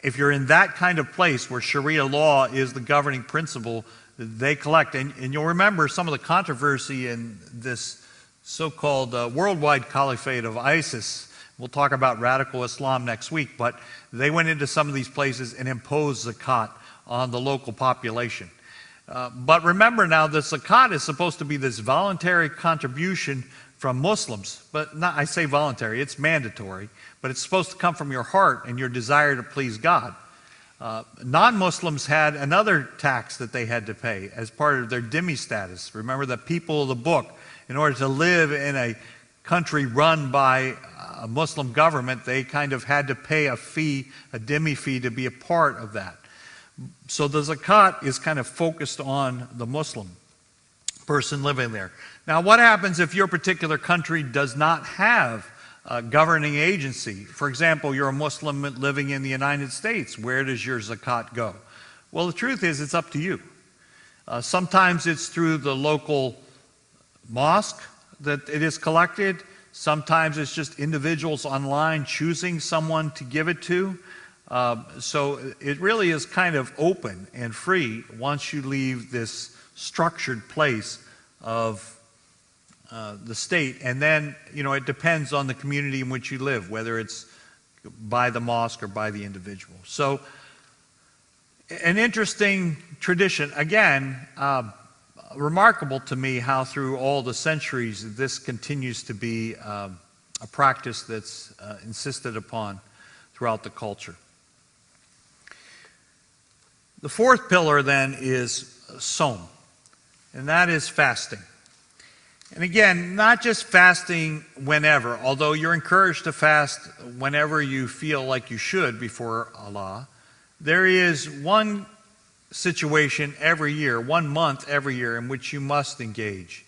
if you're in that kind of place where Sharia law is the governing principle, they collect. And you'll remember some of the controversy in this so-called worldwide caliphate of ISIS. We'll talk about radical Islam next week, but they went into some of these places and imposed zakat on the local population. But remember now, the zakat is supposed to be this voluntary contribution from Muslims, but not, I say voluntary, it's mandatory, but it's supposed to come from your heart and your desire to please God. Non-Muslims had another tax that they had to pay as part of their dhimmi status. Remember, the people of the book, in order to live in a country run by a Muslim government, they kind of had to pay a fee, a dhimmi fee, to be a part of that. So the zakat is kind of focused on the Muslim person living there. Now, what happens if your particular country does not have a governing agency? For example, you're a Muslim living in the United States. Where does your zakat go? Well, the truth is, it's up to you. Sometimes it's through the local mosque that it is collected. Sometimes it's just individuals online choosing someone to give it to. So it really is kind of open and free once you leave this structured place of the state. And then, it depends on the community in which you live, whether it's by the mosque or by the individual. So an interesting tradition. Again, remarkable to me how through all the centuries this continues to be a practice that's insisted upon throughout the culture. The fourth pillar then is Sawm, and that is fasting. And again, not just fasting whenever, although you're encouraged to fast whenever you feel like you should before Allah. There is one situation every year, 1 month every year, in which you must engage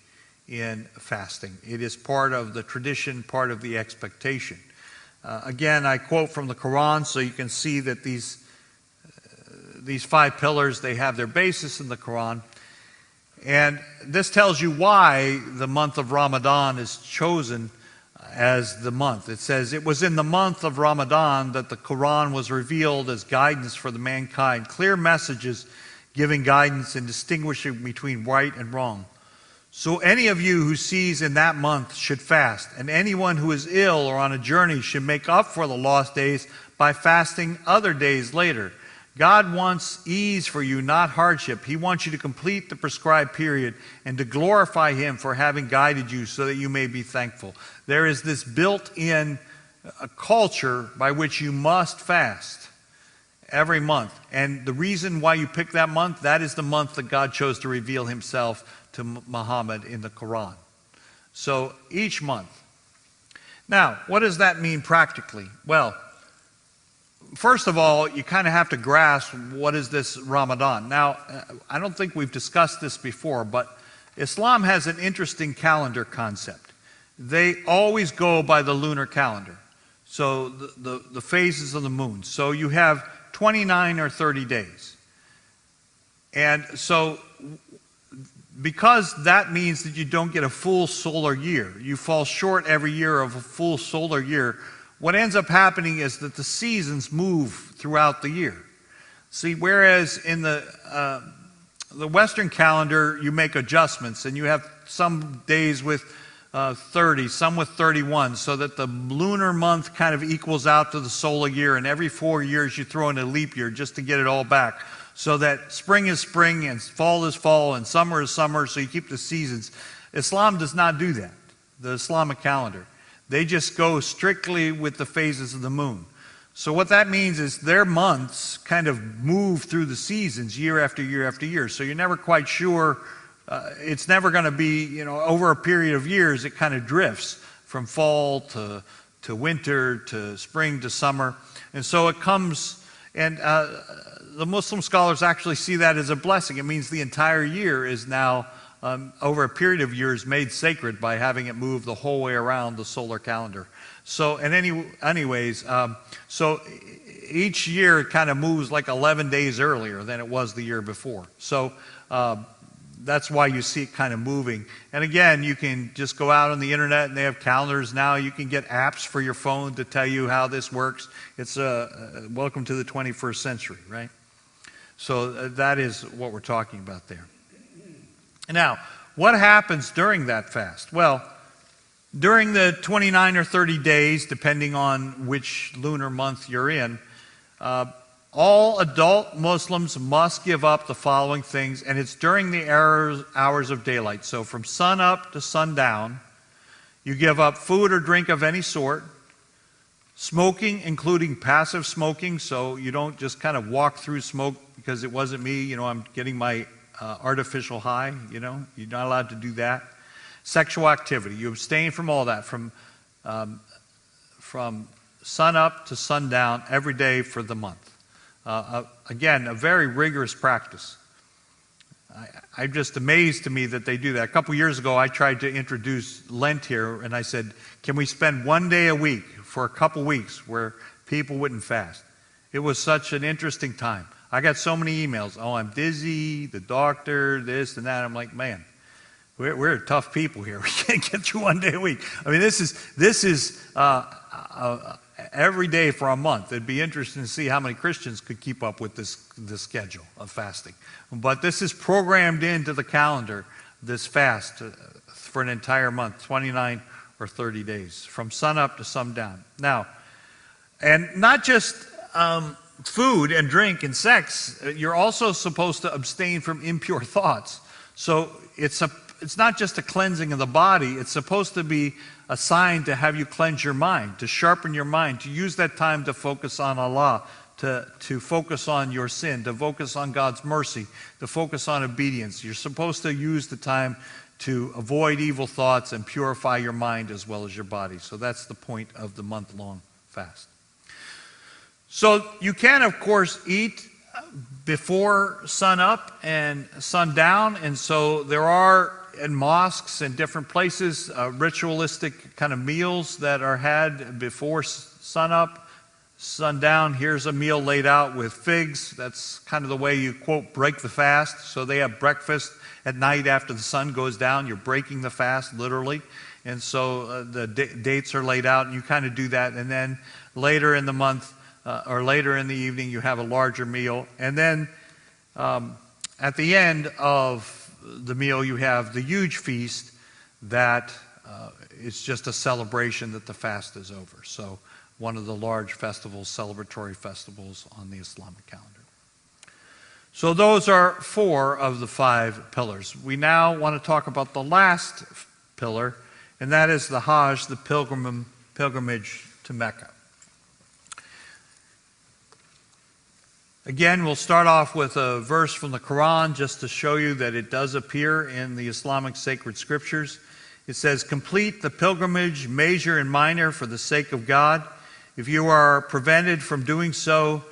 in fasting. It is part of the tradition, part of the expectation. Again, I quote from the Quran so you can see that these 5 pillars, they have their basis in the Quran. And this tells you why the month of Ramadan is chosen as the month. It says, it was in the month of Ramadan that the Quran was revealed as guidance for the mankind, clear messages giving guidance and distinguishing between right and wrong. So any of you who sees in that month should fast, and anyone who is ill or on a journey should make up for the lost days by fasting other days later. God wants ease for you, not hardship. He wants you to complete the prescribed period and to glorify Him for having guided you so that you may be thankful. There is this built-in culture by which you must fast every month. And the reason why you pick that month, that is the month that God chose to reveal Himself to Muhammad in the Quran. So each month. Now, what does that mean practically? Well, first of all, you kind of have to grasp what is this Ramadan. Now, I don't think we've discussed this before, but Islam has an interesting calendar concept. They always go by the lunar calendar, so the phases of the moon. So you have 29 or 30 days. And so because that means that you don't get a full solar year, you fall short every year of a full solar year, what ends up happening is that the seasons move throughout the year. See, whereas in the Western calendar, you make adjustments, and you have some days with 30, some with 31, so that the lunar month kind of equals out to the solar year, and every 4 years you throw in a leap year just to get it all back, so that spring is spring, and fall is fall, and summer is summer, so you keep the seasons. Islam does not do that, the Islamic calendar. They just go strictly with the phases of the moon. So what that means is their months kind of move through the seasons year after year after year. So you're never quite sure, it's never going to be, over a period of years, it kind of drifts from fall to winter to spring to summer. And so it comes, and the Muslim scholars actually see that as a blessing. It means the entire year is now over a period of years made sacred by having it move the whole way around the solar calendar. So, and anyways, so each year it kind of moves like 11 days earlier than it was the year before. So that's why you see it kind of moving. And again, you can just go out on the internet and they have calendars now. You can get apps for your phone to tell you how this works. It's welcome to the 21st century, right? So that is what we're talking about there. Now, what happens during that fast? Well, during the 29 or 30 days, depending on which lunar month you're in, all adult Muslims must give up the following things, and it's during the hours of daylight. So from sun up to sundown, you give up food or drink of any sort, smoking, including passive smoking, so you don't just kind of walk through smoke because it wasn't me, I'm getting my artificial high, you're not allowed to do that. Sexual activity, you abstain from all that, from sun up to sundown every day for the month. Again, a very rigorous practice. I'm just amazed to me that they do that. A couple years ago, I tried to introduce Lent here, and I said, can we spend one day a week for a couple weeks where people wouldn't fast? It was such an interesting time. I got so many emails. Oh, I'm dizzy, the doctor, this and that. I'm like, man, we're tough people here. We can't get through one day a week. I mean, this is every day for a month. It'd be interesting to see how many Christians could keep up with this schedule of fasting. But this is programmed into the calendar, this fast, for an entire month, 29 or 30 days, from sun up to sundown. Now, and not just food and drink and sex, you're also supposed to abstain from impure thoughts. So it's not just a cleansing of the body, it's supposed to be a sign to have you cleanse your mind, to sharpen your mind, to use that time to focus on Allah, to focus on your sin, to focus on God's mercy, to focus on obedience. You're supposed to use the time to avoid evil thoughts and purify your mind as well as your body. So that's the point of the month-long fast. So you can, of course, eat before sun up and sundown, and so there are in mosques and different places ritualistic kind of meals that are had before sun up, sundown. Here's a meal laid out with figs. That's kind of the way you, quote, break the fast. So they have breakfast at night after the sun goes down. You're breaking the fast, literally. And so the dates are laid out, and you kind of do that. And then later in the month or later in the evening, you have a larger meal. And then at the end of the meal, you have the huge feast that is just a celebration that the fast is over. So one of the large festivals, celebratory festivals on the Islamic calendar. So those are 4 of the 5 pillars. We now want to talk about the last pillar, and that is the Hajj, the pilgrimage to Mecca. Again, we'll start off with a verse from the Quran just to show you that it does appear in the Islamic sacred scriptures. It says, complete the pilgrimage, major and minor, for the sake of God. If you are prevented from doing so,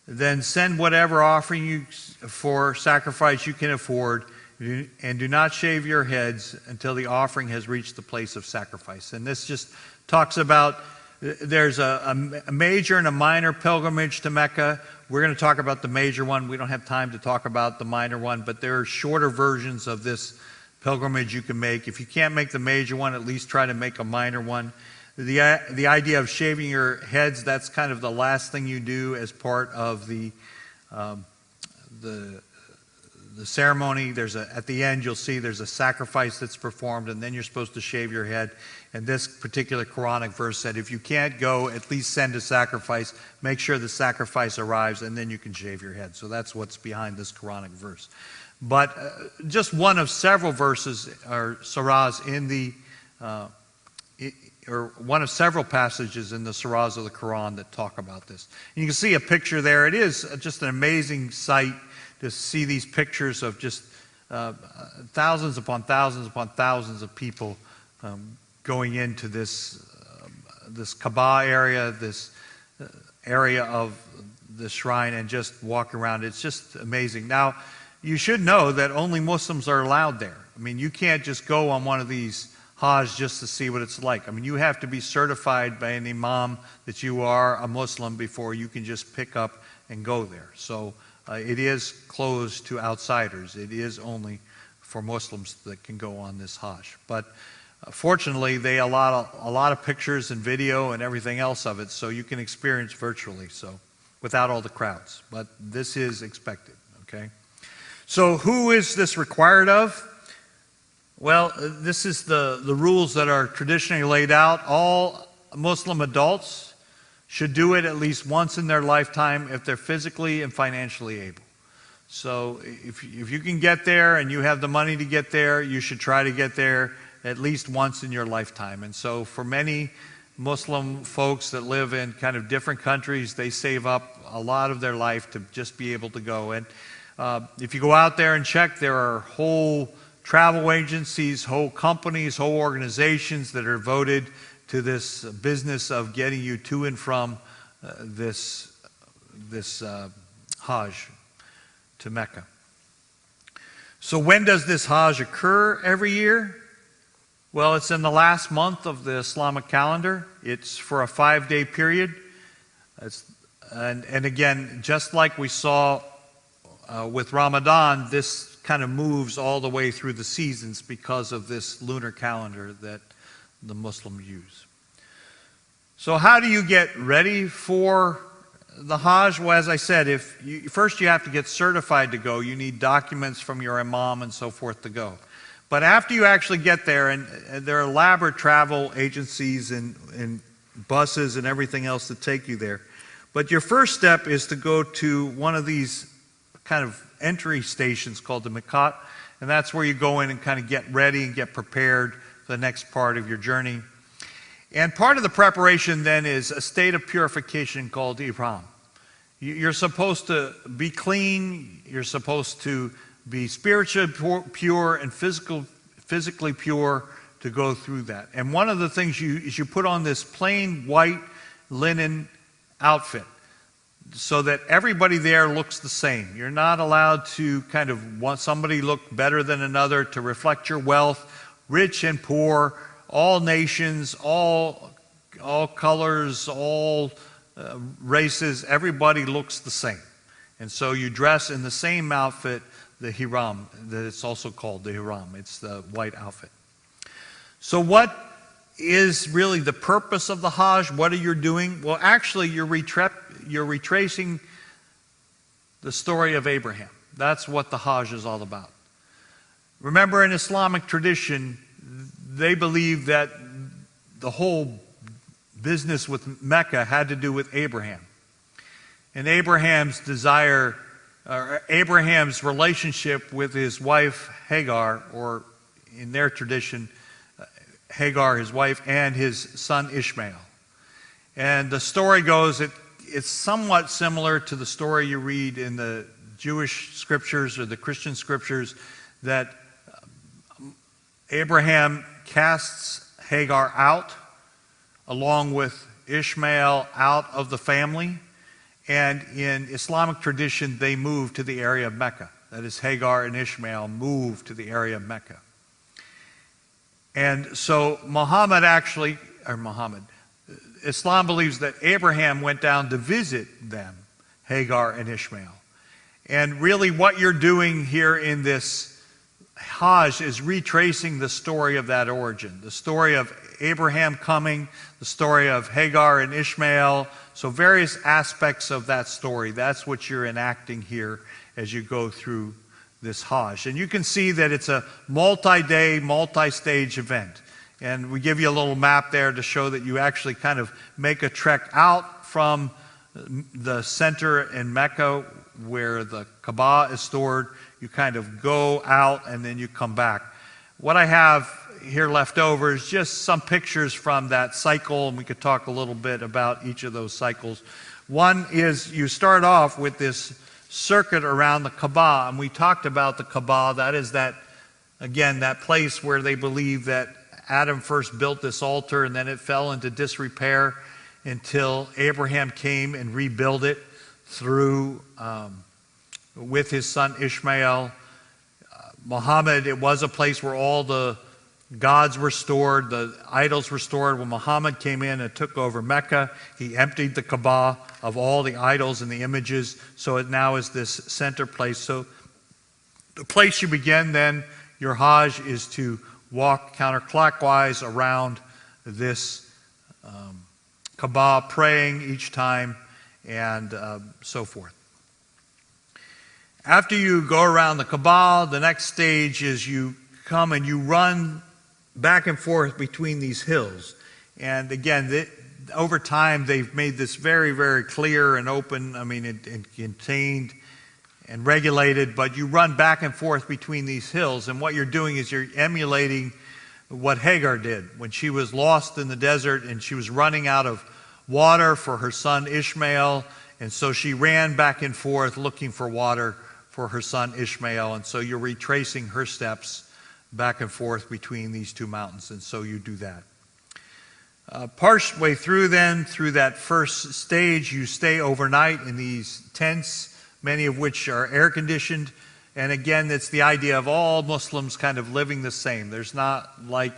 then send whatever offering you for sacrifice you can afford, and do not shave your heads until the offering has reached the place of sacrifice. And this just talks about there's a major and a minor pilgrimage to Mecca. We're going to talk about the major one. We don't have time to talk about the minor one, but there are shorter versions of this pilgrimage you can make. If you can't make the major one, at least try to make a minor one. The idea of shaving your heads, that's kind of the last thing you do as part of the ceremony. At the end, you'll see there's a sacrifice that's performed, and then you're supposed to shave your head. And this particular Quranic verse said, if you can't go, at least send a sacrifice. Make sure the sacrifice arrives, and then you can shave your head. So that's what's behind this Quranic verse. But just one of several verses or surahs in the, or one of several passages in the surahs of the Quran that talk about this. And you can see a picture there. It is just an amazing sight to see these pictures of just thousands upon thousands upon thousands of people going into this Kaaba area, this area of the shrine, and just walk around. It's just amazing. Now, you should know that only Muslims are allowed there. I mean, you can't just go on one of these Hajj just to see what it's like. I mean, you have to be certified by an imam that you are a Muslim before you can just pick up and go there. So it is closed to outsiders. It is only for Muslims that can go on this Hajj. But fortunately, they allow a lot of pictures and video and everything else of it, so you can experience virtually, so without all the crowds. But this is expected, okay? So who is this required of? Well, this is the rules that are traditionally laid out. All Muslim adults should do it at least once in their lifetime if they're physically and financially able. So if you can get there and you have the money to get there, you should try to get there at least once in your lifetime. And so for many Muslim folks that live in kind of different countries, they save up a lot of their life to just be able to go. And if you go out there and check, there are whole travel agencies, whole companies, whole organizations that are devoted to this business of getting you to and from this Hajj to Mecca. So when does this Hajj occur every year? Well, it's in the last month of the Islamic calendar. It's for a 5-day period. And again, just like we saw with Ramadan, this kind of moves all the way through the seasons because of this lunar calendar that the Muslims use. So how do you get ready for the Hajj? Well, as I said, first you have to get certified to go. You need documents from your imam and so forth to go. But after you actually get there, and there are elaborate travel agencies and buses and everything else to take you there. But your first step is to go to one of these kind of entry stations called the Miqat, and that's where you go in and kind of get ready and get prepared for the next part of your journey. And part of the preparation then is a state of purification called Ihram. You're supposed to be clean, you're supposed to be spiritually pure and physically pure to go through that. And one of the things is you put on this plain white linen outfit so that everybody there looks the same. You're not allowed to kind of want somebody look better than another to reflect your wealth. Rich and poor, all nations, all colors, all races, everybody looks the same. And so you dress in the same outfit, the Ihram, that it's also called the Ihram. It's the white outfit. So what is really the purpose of the Hajj? What are you doing? Well, actually, you're retracing the story of Abraham. That's what the Hajj is all about. Remember, in Islamic tradition, they believe that the whole business with Mecca had to do with Abraham. And Abraham's desire, or Abraham's relationship with his wife Hagar, or in their tradition, Hagar, his wife, and his son Ishmael. And the story goes, it's somewhat similar to the story you read in the Jewish scriptures or the Christian scriptures, that Abraham casts Hagar out along with Ishmael out of the family. And in Islamic tradition, they move to the area of Mecca. That is, Hagar and Ishmael move to the area of Mecca. And so Islam believes that Abraham went down to visit them, Hagar and Ishmael. And really what you're doing here in this Hajj is retracing the story of that origin, the story of Abraham coming, the story of Hagar and Ishmael. So various aspects of that story, that's what you're enacting here as you go through this Hajj. And you can see that it's a multi-day, multi-stage event. And we give you a little map there to show that you actually kind of make a trek out from the center in Mecca where the Kaaba is stored. You kind of go out and then you come back. What I have here left over is just some pictures from that cycle, and we could talk a little bit about each of those cycles. One is you start off with this circuit around the Kaaba, and we talked about the Kaaba. That is that place where they believe that Adam first built this altar and then it fell into disrepair until Abraham came and rebuilt it through with his son Ishmael. Muhammad, it was a place where all the gods were stored, the idols were stored. When Muhammad came in and took over Mecca, he emptied the Kaaba of all the idols and the images, so it now is this center place. So the place you begin then, your Hajj, is to walk counterclockwise around this Kaaba, praying each time, and so forth. After you go around the Kaaba, the next stage is you come and you run back and forth between these hills. And again, over time, they've made this very, very clear and open. I mean, it contained and regulated, but you run back and forth between these hills. And what you're doing is you're emulating what Hagar did when she was lost in the desert and she was running out of water for her son Ishmael. And so she ran back and forth looking for water for her son Ishmael. And so you're retracing her steps back and forth between these two mountains. And so you do that. Partway through then, through that first stage, you stay overnight in these tents, many of which are air-conditioned. And again, it's the idea of all Muslims kind of living the same. There's not like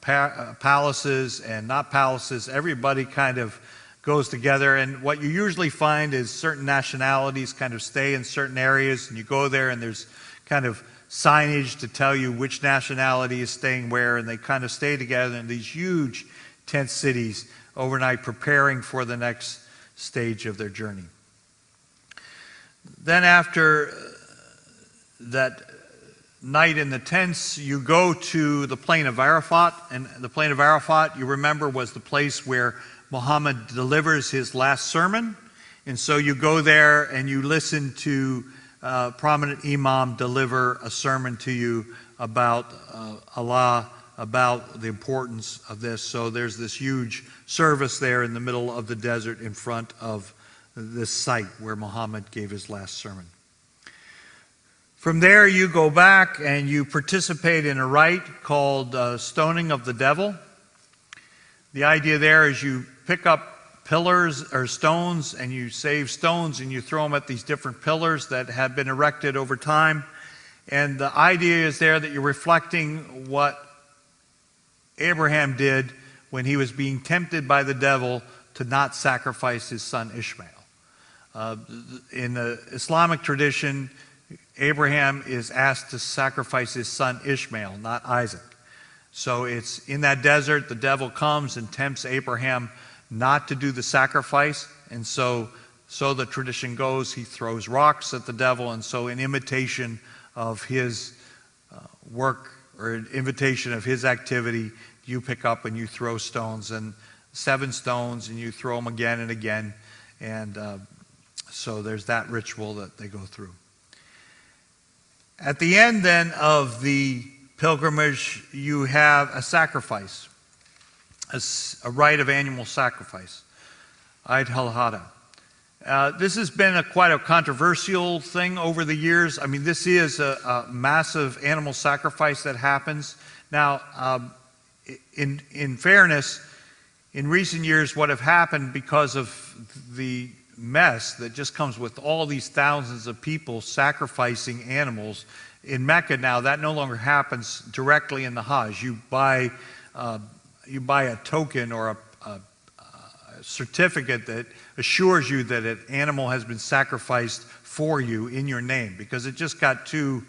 palaces and not palaces. Everybody kind of goes together. And what you usually find is certain nationalities kind of stay in certain areas. And you go there and there's kind of signage to tell you which nationality is staying where. And they kind of stay together in these huge tent cities overnight, preparing for the next stage of their journey. Then after that night in the tents, you go to the plain of Arafat. And the plain of Arafat, you remember, was the place where Muhammad delivers his last sermon. And so you go there and you listen to a prominent imam deliver a sermon to you about Allah, about the importance of this. So there's this huge service there in the middle of the desert in front of this site where Muhammad gave his last sermon. From there, you go back and you participate in a rite called stoning of the devil. The idea there is you pick up pillars or stones and you save stones and you throw them at these different pillars that have been erected over time. And the idea is there that you're reflecting what Abraham did when he was being tempted by the devil to not sacrifice his son Ishmael. In the Islamic tradition, Abraham is asked to sacrifice his son Ishmael, not Isaac. So it's in that desert, the devil comes and tempts Abraham not to do the sacrifice. And so the tradition goes, he throws rocks at the devil. And so in imitation of his work or in imitation of his activity, you pick up and you throw stones, and 7 stones, and you throw them again and again. And so there's that ritual that they go through. At the end then of the pilgrimage, you have a sacrifice, a rite of animal sacrifice, Eid al-Adha. This has been quite a controversial thing over the years. I mean, this is a massive animal sacrifice that happens. Now, in fairness, in recent years, what have happened because of the mess that just comes with all these thousands of people sacrificing animals in Mecca now, that no longer happens directly in the Hajj. You buy a token or a certificate that assures you that an animal has been sacrificed for you in your name, because it just got too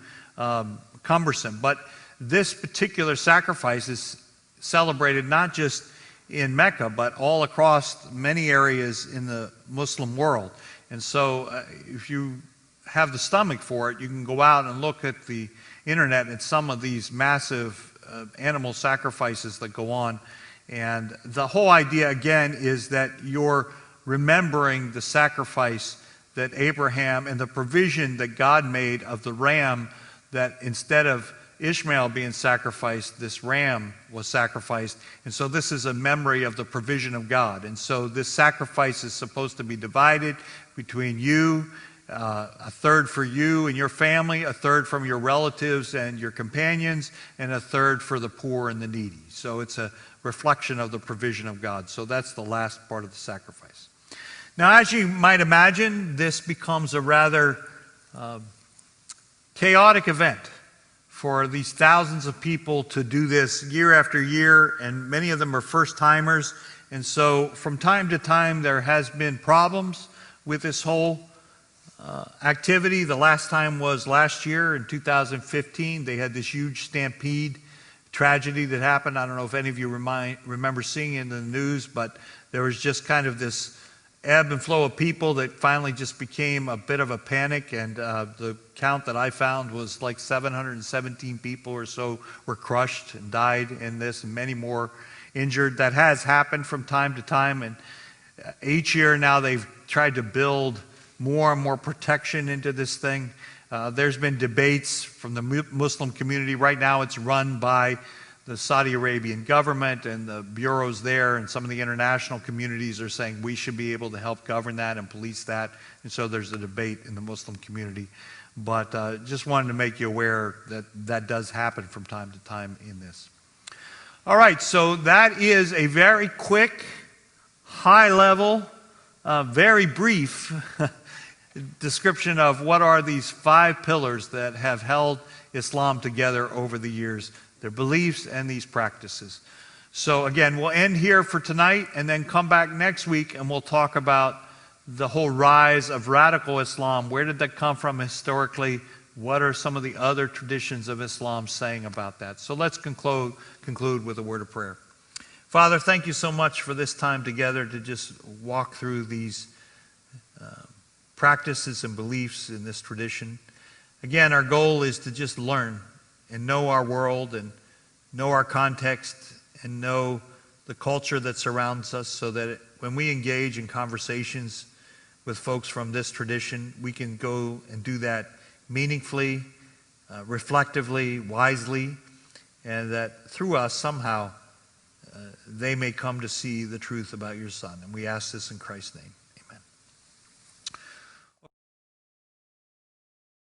cumbersome. But this particular sacrifice is celebrated not just in Mecca, but all across many areas in the Muslim world. And so if you have the stomach for it, you can go out and look at the internet at some of these massive animal sacrifices that go on. And the whole idea, again, is that you're remembering the sacrifice that Abraham and the provision that God made of the ram, that instead of Ishmael being sacrificed, this ram was sacrificed. And so this is a memory of the provision of God. And so this sacrifice is supposed to be divided between you, a third for you and your family, a third from your relatives and your companions, and a third for the poor and the needy. So it's a reflection of the provision of God. So that's the last part of the sacrifice. Now, as you might imagine, this becomes a rather chaotic event for these thousands of people to do this year after year, and many of them are first-timers. And so from time to time there has been problems with this whole activity. The last time was last year in 2015. They had this huge stampede tragedy that happened. I don't know if any of you remember seeing it in the news, but there was just kind of this ebb and flow of people that finally just became a bit of a panic, and the count that I found was like 717 people or so were crushed and died in this, and many more injured. That has happened from time to time, and each year now they've tried to build more and more protection into this thing. There's been debates from the Muslim community. Right now it's run by the Saudi Arabian government and the bureaus there, and some of the international communities are saying we should be able to help govern that and police that. And so there's a debate in the Muslim community. But just wanted to make you aware that that does happen from time to time in this. All right, so that is a very quick, high-level, very brief description of what are these 5 pillars that have held Islam together over the years, their beliefs and these practices. So again, we'll end here for tonight and then come back next week and we'll talk about the whole rise of radical Islam. Where did that come from historically? What are some of the other traditions of Islam saying about that? So let's conclude with a word of prayer. Father, thank you so much for this time together to just walk through these practices and beliefs in this tradition. Again, our goal is to just learn and know our world and know our context and know the culture that surrounds us, so that when we engage in conversations with folks from this tradition, we can go and do that meaningfully, reflectively, wisely, and that through us somehow they may come to see the truth about your Son. And we ask this in Christ's name.